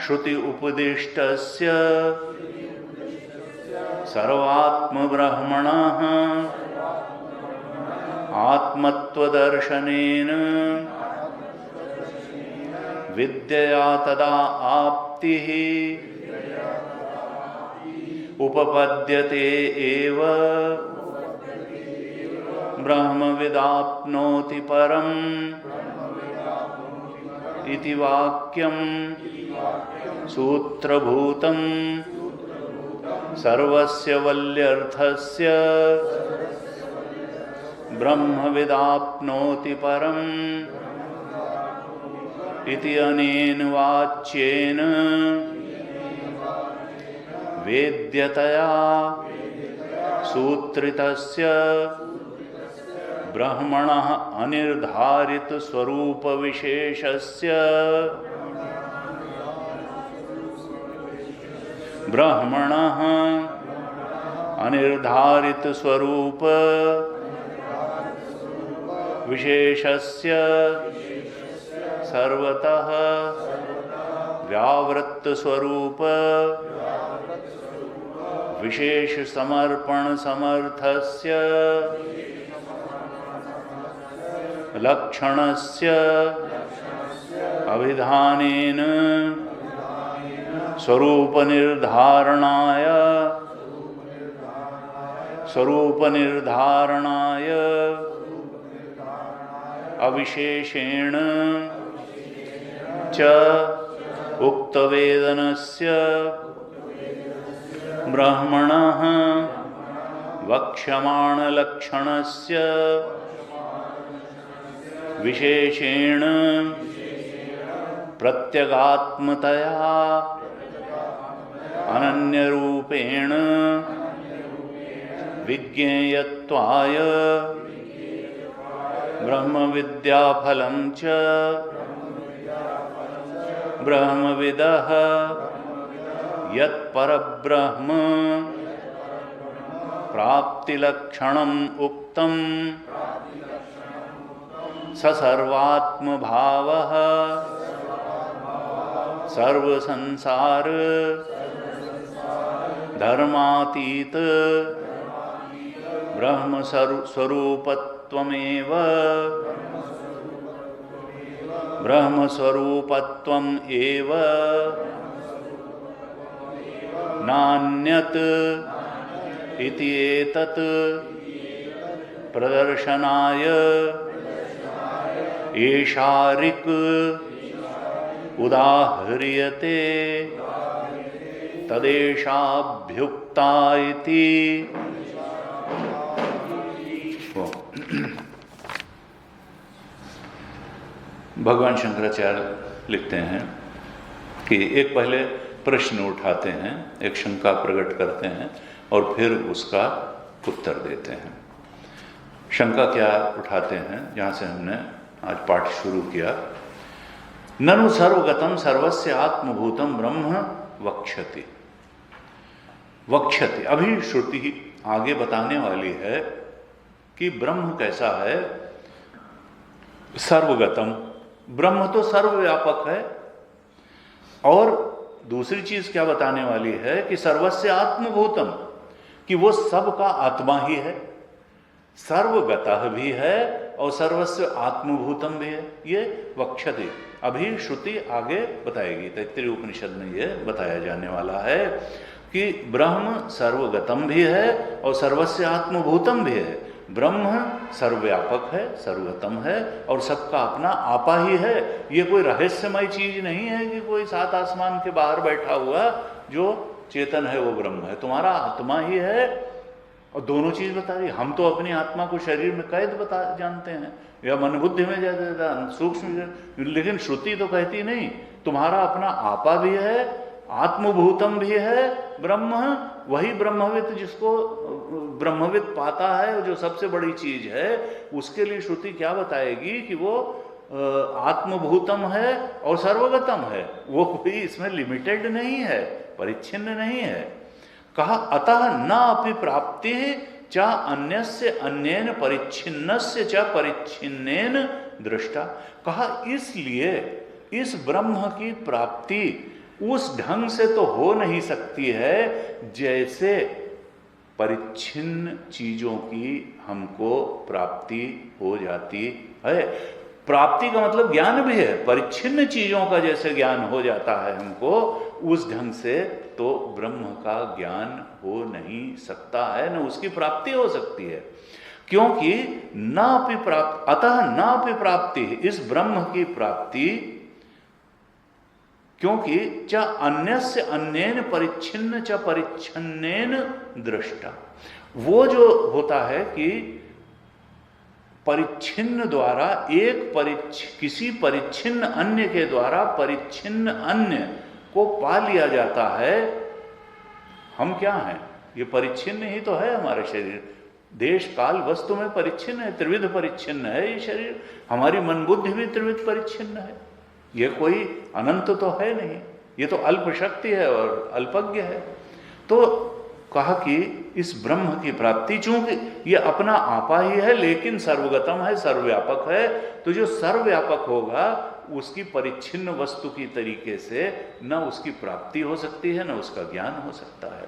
श्रुति उपदिष्टस्य सर्वात्म ब्रह्मणः आत्मत्वदर्शनेन विद्यया तदा आप्तिः उपपद्यते एव ब्रह्मविदाप्नोति परम् इति वाक्यं सूत्रभूतं सर्वस्य वल्यर्थस्य ब्रह्मविदाप्नोति परम् इति अनेन वाच्येन वेद्यतया सूत्रितस्य ब्रह्मणः अनिर्धारित स्वरूप विशेषस्य ब्रह्मणः अनिर्धारित स्वरूप विशेषस्य सर्वतः व्यावृत्त स्वरूप विशेष समर्पण समर्थस्य लक्षणस्य अभिधानेन स्वरूप निर्धारणाय अविशेषेण च उक्तवेदनस्य ब्रह्मणः वक्ष्यमाणलक्षणस्य विशेषेण प्रत्यगात्मतया अनन्यरूपेण विज्ञेयत्वाय ब्रह्मविद्याफलं च ब्रह्मविदः यत्परब्रह्म प्राप्तिलक्षणम् उक्तं स सर्वात्मभावः सर्वसंसार धर्मातीत ब्रह्म स्वरूपत्वमेव ब्रह्मस्वरूपत्वम् एव नान्यत् इति एतत् प्रदर्शनाय एषारिक उदाह्रियते तदेषाभ्युक्ता इति। भगवान शंकराचार्य लिखते हैं कि एक पहले प्रश्न उठाते हैं, एक शंका प्रकट करते हैं और फिर उसका उत्तर देते हैं। शंका क्या उठाते हैं, जहाँ से हमने आज पाठ शुरू किया। ननु सर्वगतम सर्वस्य आत्मभूतम ब्रह्म वक्ष्यति। वक्ष्यति, अभी श्रुति आगे बताने वाली है कि ब्रह्म कैसा है। सर्वगतम, ब्रह्म तो सर्वव्यापक है। और दूसरी चीज क्या बताने वाली है कि सर्वस्य आत्मभूतम, कि वो सब का आत्मा ही है, सर्वगतः भी है और सर्वस्य आत्मभूतम भी है। ये वक्ष्यति, अभी श्रुति आगे बताएगी। तैत्तिरीय उपनिषद में ये बताया जाने वाला है कि ब्रह्म सर्वगतम भी है और सर्वस्य आत्मभूतम भी है। ब्रह्म सर्वव्यापक है, सर्वगतम है और सबका अपना आपा ही है। ये कोई रहस्यमय चीज नहीं है कि कोई सात आसमान के बाहर बैठा हुआ जो चेतन है वो ब्रह्म है। तुम्हारा आत्मा ही है और दोनों चीज बता रही। हम तो अपनी आत्मा को शरीर में कैद बता जानते हैं या मन बुद्धि में ज्यादा सूक्ष्म, लेकिन श्रुति तो कहती नहीं, तुम्हारा अपना आपा भी है, आत्मभूतम भी है ब्रह्म, वही ब्रह्मविद जिसको ब्रह्मविद पाता है, जो सबसे बड़ी चीज है, उसके लिए श्रुति क्या बताएगी कि वो आत्मभूतम है और सर्वगतम है, वो कोई इसमें लिमिटेड नहीं है, परिच्छिन्न नहीं है। कहा अतः न अपि प्राप्ति चा अन्यस्य अन्येन परिच्छिन्नस्य च परिच्छिन्नेन दृष्टा। कहा इसलिए इस ब्रह्म की प्राप्ति उस ढंग से तो हो नहीं सकती है जैसे परिच्छिन्न चीजों की हमको प्राप्ति हो जाती है। प्राप्ति का मतलब ज्ञान भी है, परिच्छिन्न चीजों का जैसे ज्ञान हो जाता है हमको, उस ढंग से तो ब्रह्म का ज्ञान हो नहीं सकता है, न उसकी प्राप्ति हो सकती है। क्योंकि नापि प्राप्ति, अतः नापि प्राप्ति, इस ब्रह्म की प्राप्ति, क्योंकि च अन्यस्य अन्येन परिच्छिन्न च परिच्छन्नेन दृष्टा। वो जो होता है कि परिच्छिन्न द्वारा किसी परिच्छिन्न अन्य के द्वारा परिच्छिन्न अन्य को पा लिया जाता है। हम क्या हैं? ये परिच्छिन्न ही तो है हमारा शरीर, देश काल वस्तु में परिच्छिन्न है, त्रिविध परिच्छिन्न है ये शरीर। हमारी मन बुद्धि भी त्रिविध परिच्छिन्न है, ये कोई अनंत तो है नहीं, ये तो अल्प शक्ति है और अल्पज्ञ है। तो कहा कि इस ब्रह्म की प्राप्ति, चूंकि ये अपना आपा ही है लेकिन सर्वगतम है, सर्वव्यापक है, तो जो सर्वव्यापक होगा उसकी परिच्छिन्न वस्तु की तरीके से न उसकी प्राप्ति हो सकती है, न उसका ज्ञान हो सकता है।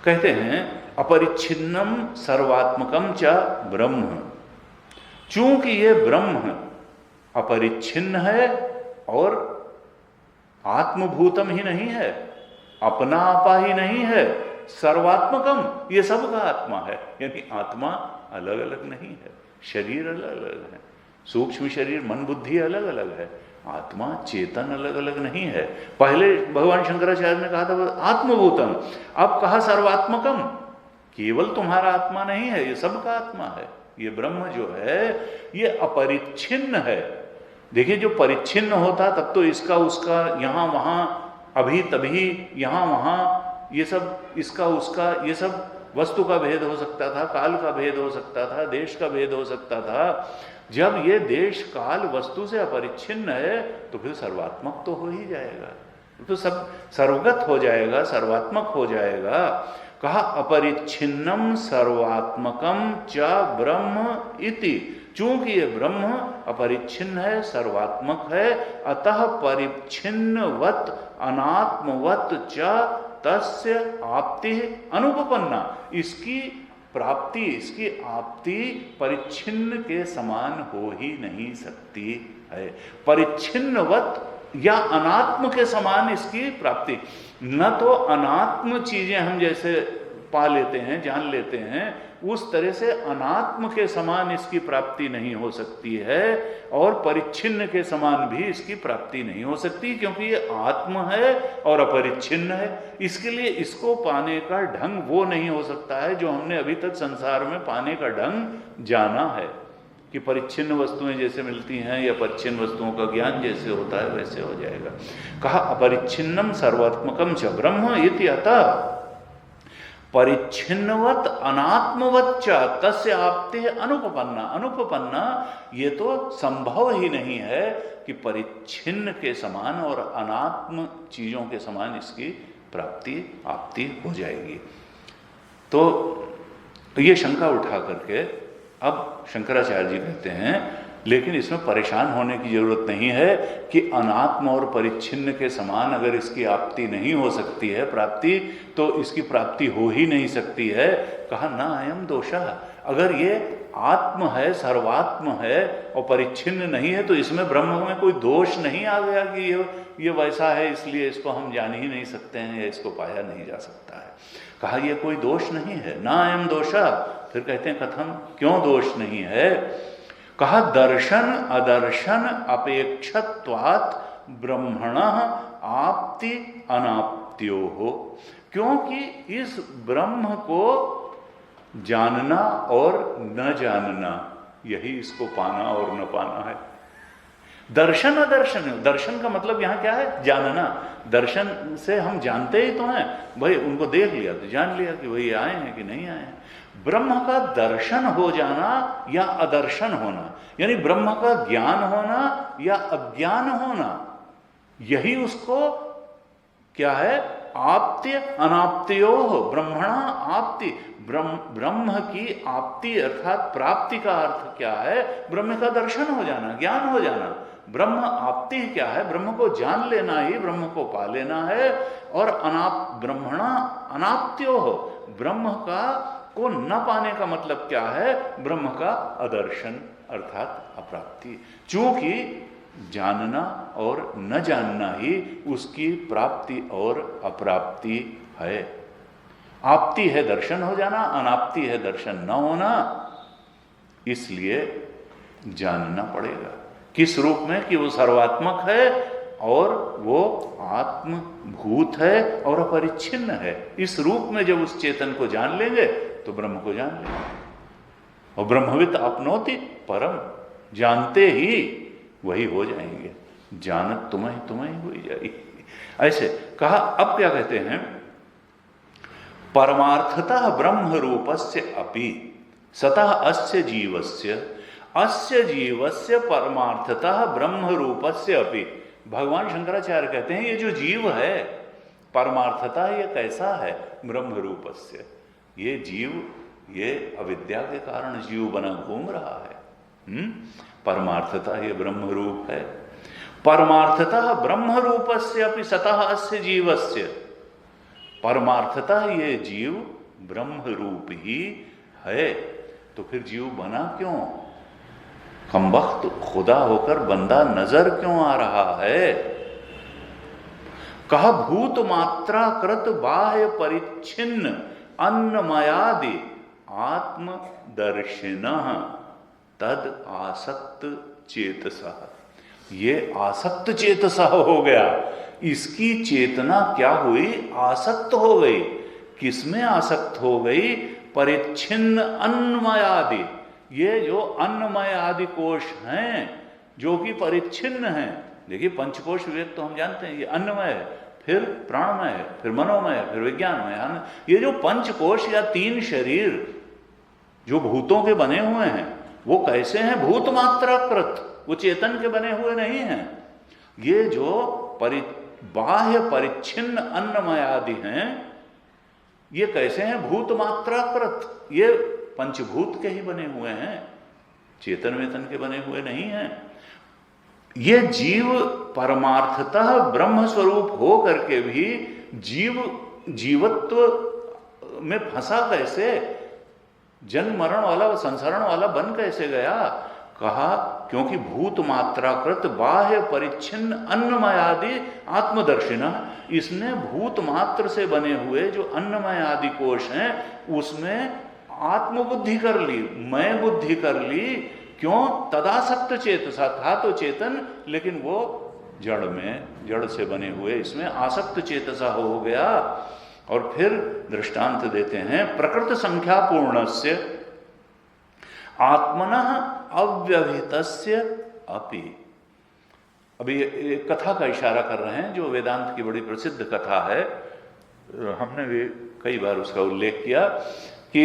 कहते हैं अपरिच्छिन्नम सर्वात्मकम च ब्रह्म, चूंकि ये ब्रह्म अपरिच्छिन्न है और आत्मभूतम ही नहीं है, अपना आपा ही नहीं है, सर्वात्मकम, ये सबका आत्मा है, यानी आत्मा अलग अलग नहीं है, शरीर अलग अलग है, सूक्ष्म शरीर मन बुद्धि अलग अलग है, आत्मा चेतन अलग अलग नहीं है। पहले भगवान शंकराचार्य ने कहा था आत्मभूतम, अब कहा सर्वात्मकम, केवल तुम्हारा आत्मा नहीं है, ये सबका आत्मा है। ये ब्रह्म जो है ये अपरिच्छिन्न है। देखिए जो परिच्छिन्न होता तब तो इसका उसका, यहां वहां, अभी तभी, यहां वहां, ये सब इसका उसका, ये सब वस्तु का भेद हो सकता था, काल का भेद हो सकता था, देश का भेद हो सकता था। जब ये देश काल वस्तु से अपरिच्छिन्न है तो फिर सर्वात्मक तो हो ही जाएगा, तो सब सर्वगत हो जाएगा, सर्वात्मक हो जाएगा। कहा अपरिच्छिन्नम सर्वात्मकम च ब्रह्म इति, चूंकि ये ब्रह्म अपरिच्छिन्न है, सर्वात्मक है, अतः परिच्छिन्नवत् अनात्मवत् च तस्य आपति अनुपपन्ना, इसकी प्राप्ति, इसकी आपति परिच्छिन्न के समान हो ही नहीं सकती है। परिच्छिन्नवत् या अनात्म के समान इसकी प्राप्ति, न तो अनात्म चीजें हम जैसे पा लेते हैं, जान लेते हैं, उस तरह से अनात्म के समान इसकी प्राप्ति नहीं हो सकती है, और परिच्छिन्न के समान भी इसकी प्राप्ति नहीं हो सकती, क्योंकि ये आत्म है और अपरिच्छिन्न है। इसके लिए इसको पाने का ढंग वो नहीं हो सकता है जो हमने अभी तक संसार में पाने का ढंग जाना है, कि परिच्छिन्न वस्तुएं जैसे मिलती हैं या परिच्छिन्न वस्तुओं का ज्ञान जैसे होता है वैसे हो जाएगा। कहा अपरिच्छिन्नम सर्वात्मकम च ब्रह्म इति अतः परिच्छिन्नवत अनात्मवत च तस्य आपते अनुपपन्ना। अनुपपन्ना ये तो संभव ही नहीं है कि परिच्छिन्न के समान और अनात्म चीजों के समान इसकी प्राप्ति आपति हो जाएगी। तो ये शंका उठा करके अब शंकराचार्य जी कहते हैं लेकिन इसमें परेशान होने की जरूरत नहीं है कि अनात्म और परिच्छिन्न के समान अगर इसकी आपति नहीं हो सकती है प्राप्ति, तो इसकी प्राप्ति हो ही नहीं सकती है। कहा ना अयम दोषा, अगर ये आत्म है, सर्वात्म है और परिच्छिन्न नहीं है, तो इसमें ब्रह्म में कोई दोष नहीं आ गया कि ये वैसा है इसलिए इसको हम जान ही नहीं सकते हैं या इसको पाया नहीं जा सकता है। कहा ये कोई दोष नहीं है, ना अयम दोषा। फिर कहते हैं कथम, क्यों दोष नहीं है? कहा दर्शन अदर्शन अपेक्षत्वात् ब्रह्मण आपति अनाप्त्यो हो, क्योंकि इस ब्रह्म को जानना और न जानना, यही इसको पाना और न पाना है। दर्शन अदर्शन, दर्शन का मतलब यहां क्या है? जानना। दर्शन से हम जानते ही तो हैं, भाई उनको देख लिया तो जान लिया कि भाई आए हैं कि नहीं आए हैं। ब्रह्म का दर्शन हो जाना या अदर्शन होना, यानी ब्रह्म का ज्ञान होना या अज्ञान होना, यही उसको क्या है? आप्त्य अनाप्त्योः ब्रह्मणा आप्ति। ब्रह्म की आप्ति अर्थात प्राप्ति का अर्थ क्या है? ब्रह्म का दर्शन हो जाना, ज्ञान हो जाना। ब्रह्म आप्ति क्या है? ब्रह्म को जान लेना ही ब्रह्म को पा लेना है। और ब्रह्मणा अनाप्त्योः, ब्रह्म का को न पाने का मतलब क्या है? ब्रह्म का अदर्शन अर्थात अप्राप्ति। चूंकि जानना और न जानना ही उसकी प्राप्ति और अप्राप्ति है। आप्ति है दर्शन हो जाना, अनाप्ति है दर्शन न होना। इसलिए जानना पड़ेगा किस रूप में? कि वो सर्वात्मक है और वो आत्मभूत है और अपरिच्छिन्न है। इस रूप में जब उस चेतन को जान लेंगे तो ब्रह्म को जान लेंगे। और ब्रह्मविद आपनोति परम, जानते ही वही हो जाएंगे। जानत तुम्हें हो जाएगी। ऐसे कहा। अब क्या कहते हैं? परमार्थतः ब्रह्म रूपस्य अपि सतः अस्य जीवस्य परमार्थतः ब्रह्म रूपस्य अपि। भगवान शंकराचार्य कहते हैं ये जो जीव है परमार्थतः ये कैसा है? ब्रह्म रूपस्य। ये जीव, ये अविद्या के कारण जीव बना घूम रहा है। परमार्थतः ये ब्रह्म रूप है। परमार्थतः ब्रह्म रूपस्य अपि सतः अस्य जीवस्य। परमार्थतः ये जीव ब्रह्म रूप ही है। तो फिर जीव बना क्यों? कमबख्त खुदा होकर बंदा नजर क्यों आ रहा है? कहा भूत मात्रा कृत बाह्य परिच्छिन्न अन्नमयादि आत्मदर्शिनः तद आसक्त चेतसः। ये आसक्त चेतसः हो गया। इसकी चेतना क्या हुई? आसक्त हो गई। किसमें आसक्त हो गई? परिच्छिन्न अन्नमयादि। ये जो अन्नमय आदि कोश हैं जो कि परिच्छिन्न हैं। देखिए पंचकोश विवेक तो हम जानते हैं, ये अन्नमय है, फिर प्राणमय है, फिर मनोमय है, फिर विज्ञानमय है। ये जो पंचकोश या तीन शरीर जो भूतों के बने हुए हैं वो कैसे हैं? भूत मात्राकृत, वो चेतन के बने हुए नहीं हैं। ये जो बाह्य परिच्छिन्न अन्नमय आदि हैं ये कैसे हैं? भूत मात्राकृत। ये पंचभूत के ही बने हुए हैं, चेतन वेतन के बने हुए नहीं हैं। ये जीव परमार्थतः ब्रह्म स्वरूप हो करके भी जीवत्व में फंसा कैसे? जन्म मरण वाला, संसरण वाला बन कैसे गया? कहा क्योंकि भूत मात्राकृत बाह्य परिच्छिन्न अन्नमय आदि आत्मदर्शिना। इसने भूत मात्र से बने हुए जो अन्नमय आदि कोश हैं उसमें आत्मबुद्धि कर ली, मैं बुद्धि कर ली। क्यों? तदासक्त चेतसा, था तो चेतन लेकिन वो जड़ में, जड़ से बने हुए इसमें आसक्त चेतसा हो गया। और फिर दृष्टांत देते हैं प्रकृत संख्या पूर्णस्य आत्मनः अव्यवहितस्य अपि। अभी एक कथा का इशारा कर रहे हैं जो वेदांत की बड़ी प्रसिद्ध कथा है। हमने भी कई बार उसका उल्लेख किया कि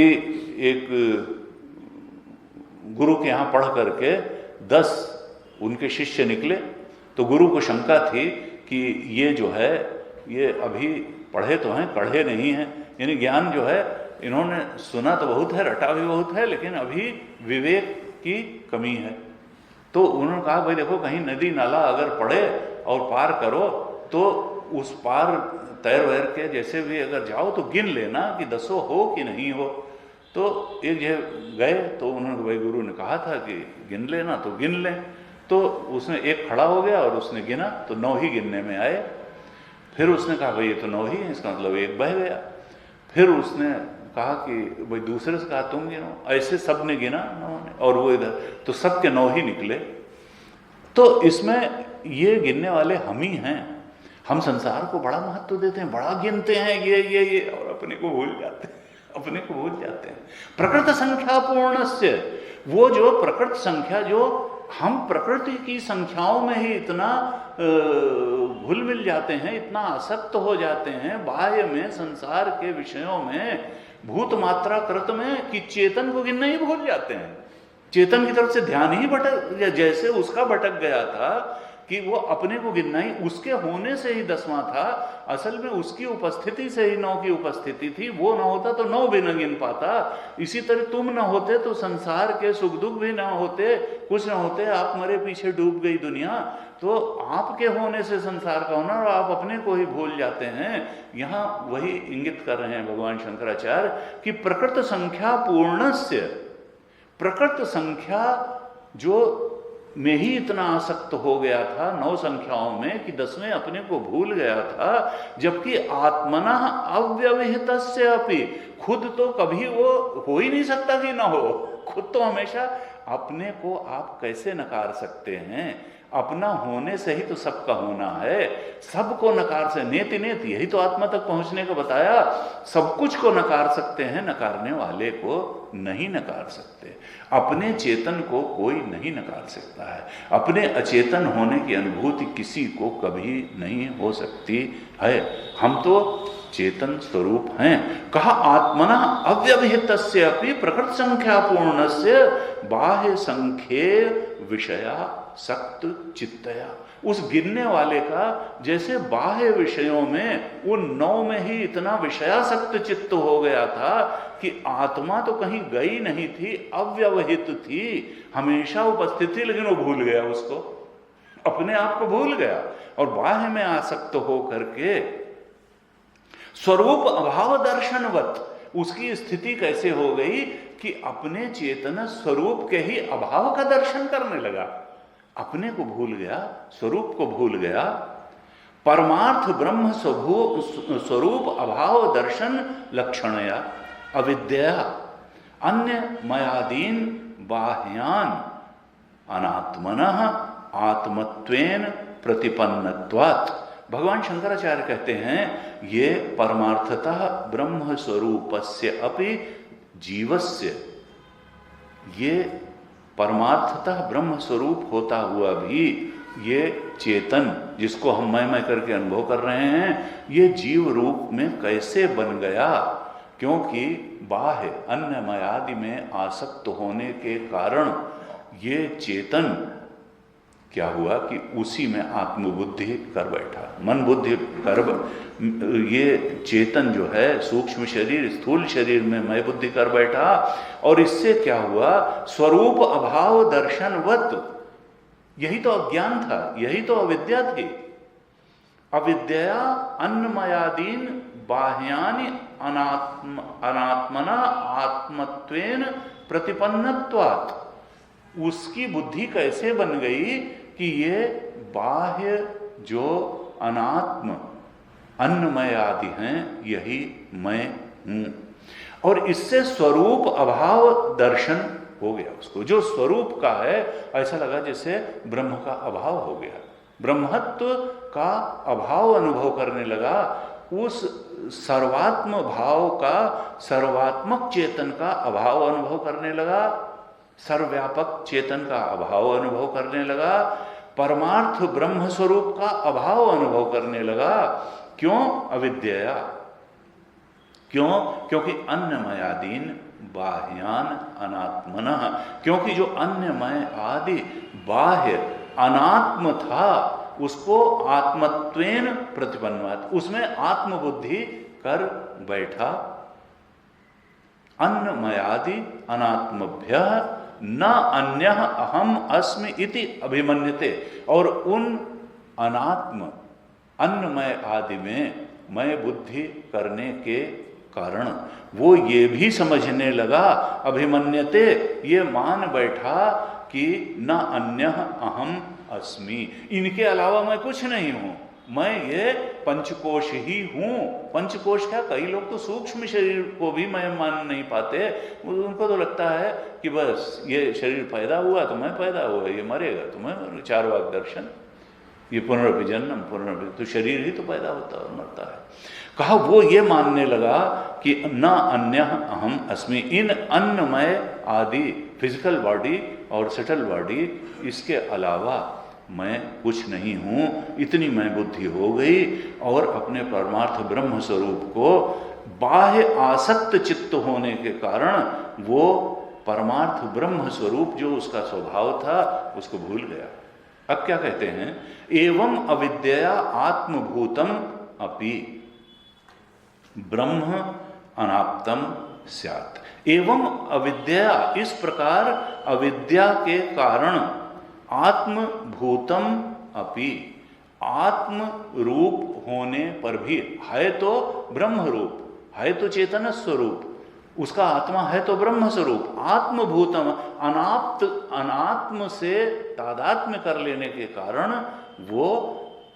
एक गुरु के यहाँ पढ़ करके 10 उनके शिष्य निकले। तो गुरु को शंका थी कि ये जो है ये अभी पढ़े तो हैं, पढ़े नहीं हैं। यानी ज्ञान जो है इन्होंने सुना तो बहुत है, रटा भी बहुत है, लेकिन अभी विवेक की कमी है। तो उन्होंने कहा भाई देखो कहीं नदी नाला अगर पड़े और पार करो तो उस पार तैर वैर के जैसे भी अगर जाओ तो गिन लेना कि 10 हो कि नहीं हो। तो एक जगह गए तो उन्होंने भाई गुरु ने कहा था कि गिन लेना, तो गिन लें। तो उसने एक खड़ा हो गया और उसने गिना तो 9 ही गिनने में आए। फिर उसने कहा भाई ये तो 9 ही है, इसका मतलब एक बह गया। फिर उसने कहा कि भाई दूसरे से कहा तुम गिनो। ऐसे सब ने गिना और वो इधर, तो सब के 9 ही निकले। तो इसमें ये गिनने वाले हम ही हैं। हम संसार को बड़ा महत्व देते हैं, बड़ा गिनते हैं ये और अपने को भूल जाते हैं। अपने को भूल जाते हैं। प्रकृत संख्या पूर्णस्य, वो जो प्रकृत संख्या, जो हम प्रकृति की संख्याओं में ही इतना घुल मिल जाते हैं, इतना आसक्त हो जाते हैं बाह्य में, संसार के विषयों में, भूत मात्रा कृत में, कि चेतन को गिनना ही भूल जाते हैं। चेतन की तरफ से ध्यान ही भटक, जैसे उसका भटक गया था कि वो अपने को गिनना ही, उसके होने से ही 10वां था, असल में उसकी उपस्थिति से ही 9 की उपस्थिति थी। वो ना होता तो 9 भी न गिन पाता। इसी तरह तुम ना होते तो संसार के सुख दुख भी ना होते, कुछ ना होते, आप मरे पीछे डूब गई दुनिया। तो आपके होने से संसार का होना, और आप अपने को ही भूल जाते हैं। यहाँ वही इंगित कर रहे हैं भगवान शंकराचार्य कि प्रकृत संख्या पूर्णस्य, प्रकृत संख्या जो में ही इतना आसक्त हो गया था 9 संख्याओं में कि 10वें अपने को भूल गया था। जबकि आत्मना अव्यवहितस्य अपि, खुद तो कभी वो हो ही नहीं सकता कि ना हो, खुद तो हमेशा। अपने को आप कैसे नकार सकते हैं? अपना होने से ही तो सबका होना है। सबको नकार से, नेति नेति, यही तो आत्मा तक पहुंचने को बताया। सब कुछ को नकार सकते हैं, नकारने वाले को नहीं नकार सकते। अपने चेतन को कोई नहीं नकार सकता है। अपने अचेतन होने की अनुभूति किसी को कभी नहीं हो सकती है। हम तो चेतन स्वरूप हैं। कहा आत्मना अव्यवहितस्य अपि प्रकृत संख्या पूर्णस्य बाह्य संख्ये विषया सक्त चित्तया। उस गिनने वाले का जैसे बाह्य विषयों में उन 9 में ही इतना विषयासक्त चित्त हो गया था कि आत्मा तो कहीं गई नहीं थी, अव्यवहित थी, हमेशा उपस्थित थी, लेकिन वो भूल गया उसको, अपने आप को भूल गया। और बाह्य में आसक्त हो करके स्वरूप अभाव दर्शनवत उसकी स्थिति कैसे हो गई कि अपने चेतन स्वरूप के ही अभाव का दर्शन करने लगा। अपने को भूल गया, स्वरूप को भूल गया। परमार्थ ब्रह्म स्वरूप अभाव दर्शन लक्षणया अविद्या अन्य मयादीन बाह्यान अनात्मनः आत्मत्वेन प्रतिपन्नत्वात्। भगवान शंकराचार्य कहते हैं ये परमार्थतः ब्रह्म स्वरूपस्य अपि जीवस्य, ये परमार्थतः ब्रह्म स्वरूप होता हुआ भी ये चेतन जिसको हम मैं करके अनुभव कर रहे हैं, ये जीव रूप में कैसे बन गया? क्योंकि बाह्य अन्य मयादि में आसक्त होने के कारण ये चेतन क्या हुआ कि उसी में आत्मबुद्धि कर बैठा, मन बुद्धि कर। ये चेतन जो है सूक्ष्म शरीर स्थूल शरीर में मैं बुद्धि कर बैठा, और इससे क्या हुआ? स्वरूप अभाव दर्शनवत। यही तो अज्ञान था, यही तो अविद्या थी। अविद्या अन्नमयादीन बाह्यानि अनात्मना आत्मत्वेन प्रतिपन्नत्वात्। उसकी बुद्धि कैसे बन गई कि ये बाह्य जो अनात्म अन्नमय आदि हैं यही मैं हूं, और इससे स्वरूप अभाव दर्शन हो गया उसको। जो स्वरूप का है ऐसा लगा जैसे ब्रह्म का अभाव हो गया, ब्रह्मत्व का अभाव अनुभव करने लगा। उस सर्वात्म भाव का, सर्वात्मक चेतन का अभाव अनुभव करने लगा, सर्वव्यापक चेतन का अभाव अनुभव करने लगा, परमार्थ ब्रह्म स्वरूप का अभाव अनुभव करने लगा। क्यों? अविद्या। क्यों? क्योंकि अन्यमयादीन बाह्यान अनात्मनः, क्योंकि जो अन्यमय आदि बाह्य अनात्म था उसको आत्मत्वेन प्रतिपन्नवात, उसमें आत्मबुद्धि कर बैठा। अन्नमयादि अनात्मभ्यः न अन्यः अहम अस्मि इति अभिमन्यते। और उन अनात्म अन्नमय आदि में मैं बुद्धि करने के कारण वो ये भी समझने लगा, अभिमन्यते, ये मान बैठा कि न अन्यः अहम अस्मि, इनके अलावा मैं कुछ नहीं हूं, मैं ये पंचकोश ही हूं। पंचकोश क्या, कई लोग तो सूक्ष्म शरीर को भी मैं मान नहीं पाते। उनको तो लगता है कि बस ये शरीर पैदा हुआ तो मैं पैदा हुआ, ये मरेगा तो मैं, चारवाक दर्शन, ये पुनरपि जन्म पुनरपि, तो शरीर ही तो पैदा होता और मरता है। कहा वो ये मानने लगा कि न अन्य अहम अस्मि, इन अन्नमय आदि फिजिकल बॉडी और सटल बॉडी, इसके अलावा मैं कुछ नहीं हूँ। इतनी मैं बुद्धि हो गई और अपने परमार्थ ब्रह्म स्वरूप को बाह्य आसक्त चित्त होने के कारण वो परमार्थ ब्रह्म स्वरूप जो उसका स्वभाव था उसको भूल गया। अब क्या कहते हैं, एवं अविद्या आत्मभूतम अपि ब्रह्म अनाप्तम स्यात्। एवं अविद्या, इस प्रकार अविद्या के कारण आत्मभूतम अपि, आत्म रूप होने पर भी, है तो ब्रह्म रूप, है तो चेतन स्वरूप, उसका आत्मा है तो ब्रह्म स्वरूप, आत्मभूतम, अनाप्त, अनात्म से तादात्म्य कर लेने के कारण वो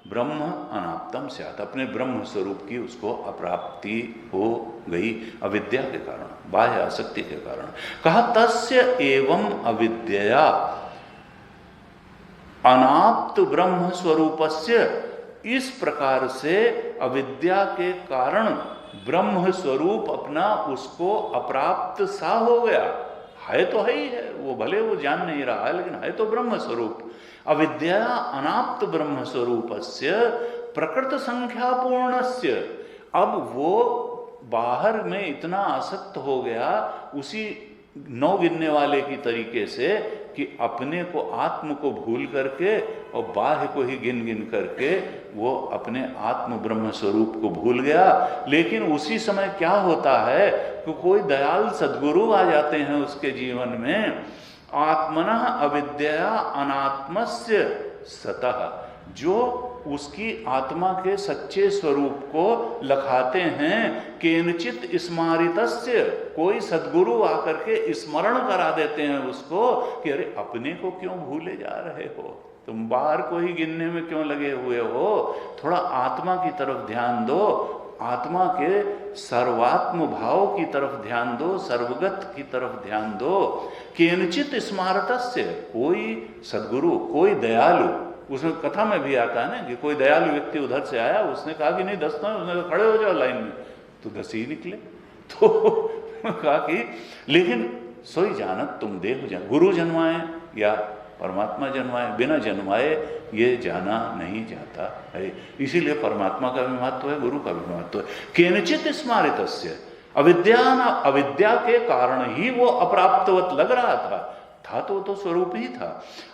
ब्रह्म अनाप्तम स्यात्, अपने ब्रह्म स्वरूप की उसको अप्राप्ति हो गई अविद्या के कारण, बाह्य आसक्ति के कारण। कहा तस्य एवं अविद्या अनाप्त ब्रह्म स्वरूपस्य, इस प्रकार से अविद्या के कारण ब्रह्म स्वरूप अपना उसको अप्राप्त सा हो गया। है तो है ही है, वो भले वो जान नहीं रहा है लेकिन है तो ब्रह्म स्वरूप। अविद्या अनाप्त ब्रह्म स्वरूपस्य प्रकृत संख्यापूर्णस्य, अब वो बाहर में इतना आसक्त हो गया उसी 9 गिनने वाले की तरीके से कि अपने को, आत्म को भूल करके और बाह्य को ही गिन गिन करके वो अपने आत्म ब्रह्म स्वरूप को भूल गया। लेकिन उसी समय क्या होता है कि कोई दयाल सद्गुरु आ जाते हैं उसके जीवन में, आत्मनः अविद्या अनात्मस्य सतः, जो उसकी आत्मा के सच्चे स्वरूप को लखाते हैं। केनचित स्मारितस्य, कोई सद्गुरु आकर के स्मरण करा देते हैं उसको कि अरे अपने को क्यों भूले जा रहे हो, तुम बाहर को ही गिनने में क्यों लगे हुए हो, थोड़ा आत्मा की तरफ ध्यान दो, आत्मा के सर्वात्म भाव की तरफ ध्यान दो, सर्वगत की तरफ ध्यान दो। केनचित स्मारतस्य, कोई सद्गुरु, कोई दयालु, उसमें कथा में भी आता है ना कि कोई दयालु व्यक्ति उधर से आया, उसने कहा कि नहीं 10 तो, उसने कहा खड़े हो जाओ लाइन में, तो 10 ही निकले। तो कहा कि लेकिन सोई जानत तुम देह जान, गुरु जन्माए या परमात्मा जन्माए, बिना जन्माए ये जाना नहीं जाता है। इसीलिए परमात्मा का भी महत्व है, गुरु का भी महत्व है। केनचित स्मारितस्य, अविद्या के कारण ही वो अप्राप्तवत लग रहा था तो स्वरूप ही था।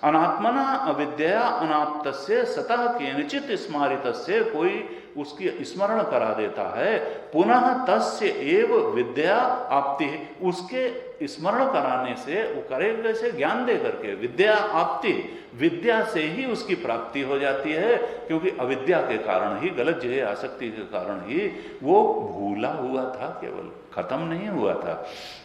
अनात्मना अविद्या अनाप्तस्य सतः केनचित स्मारितस्य, कोई उसकी स्मरण करा देता है, पुनः तस्य एव विद्या आपति, उसके स्मरण कराने से, वो करेगा कैसे, ज्ञान दे करके, विद्या आपति, विद्या से ही उसकी प्राप्ति हो जाती है। क्योंकि अविद्या के कारण ही, गलत जय आसक्ति के कारण ही वो भूला हुआ था, केवल खत्म नहीं हुआ था।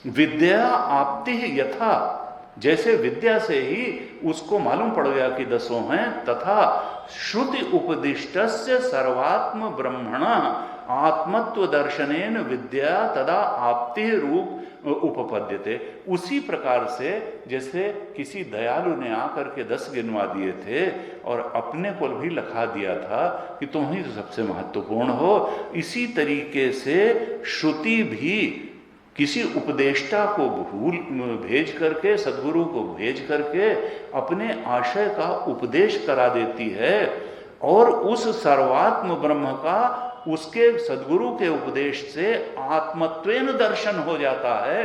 विद्या आपति यथा, जैसे विद्या से ही उसको मालूम पड़ गया कि 10 हैं, तथा श्रुति उपदिष्टस्य सर्वात्म ब्रह्मण आत्मत्व दर्शनेन विद्या तदा आपति रूप उपपद्यते। उसी प्रकार से जैसे किसी दयालु ने आकर के 10 गिनवा दिए थे और अपने को भी लखा दिया था कि तुम ही सबसे महत्वपूर्ण हो, इसी तरीके से श्रुति भी किसी उपदेष्टा को भेज करके, सद्गुरु को भेज करके अपने आशय का उपदेश करा देती है, और उस सर्वात्म ब्रह्म का उसके सद्गुरु के उपदेश से आत्मत्वेन दर्शन हो जाता है।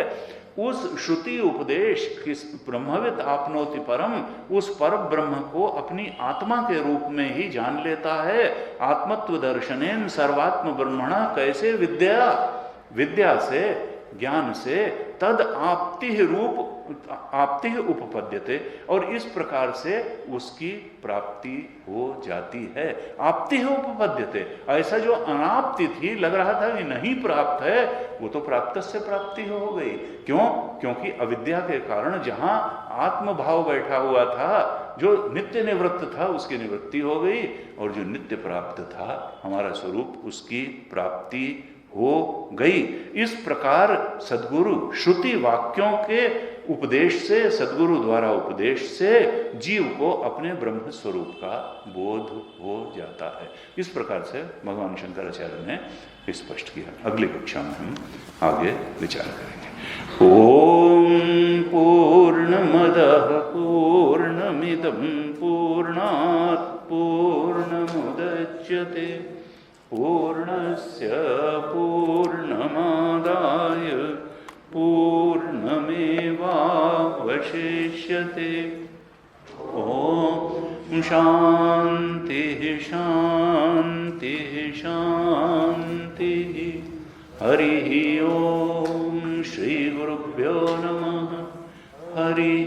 उस श्रुति उपदेश किस ब्रह्मविद आपनोति परम, उस पर ब्रह्म को अपनी आत्मा के रूप में ही जान लेता है। आत्मत्व दर्शनेन सर्वात्म ब्रह्मणा, कैसे, विद्या से, ज्ञान से, तद आपति रूप आपति उपपद्यते, और इस प्रकार से उसकी प्राप्ति हो जाती है। आपति उपपद्यते, ऐसा जो अनाप्ति थी, लग रहा था कि नहीं प्राप्त है, वो तो प्राप्त से प्राप्ति हो गई। क्यों? क्योंकि अविद्या के कारण जहां आत्मभाव बैठा हुआ था, जो नित्य निवृत्त था, उसकी निवृत्ति हो गई, और जो नित्य प्राप्त था हमारा स्वरूप, उसकी प्राप्ति हो गई। इस प्रकार सद्गुरु श्रुति वाक्यों के उपदेश से, सद्गुरु द्वारा उपदेश से जीव को अपने ब्रह्म स्वरूप का बोध हो जाता है। इस प्रकार से भगवान शंकराचार्य ने स्पष्ट किया। अगली कक्षा में हम आगे विचार करेंगे। ओम पूर्णमदः पूर्णमिदं पूर्णात् पूर्णमुदच्यते पूर्णस्य पूर्णमादाय पूर्णमेवावशिष्यते। ओम शांति शांति शांति। हरि ओम। श्री गुरुभ्यो नमः। हरि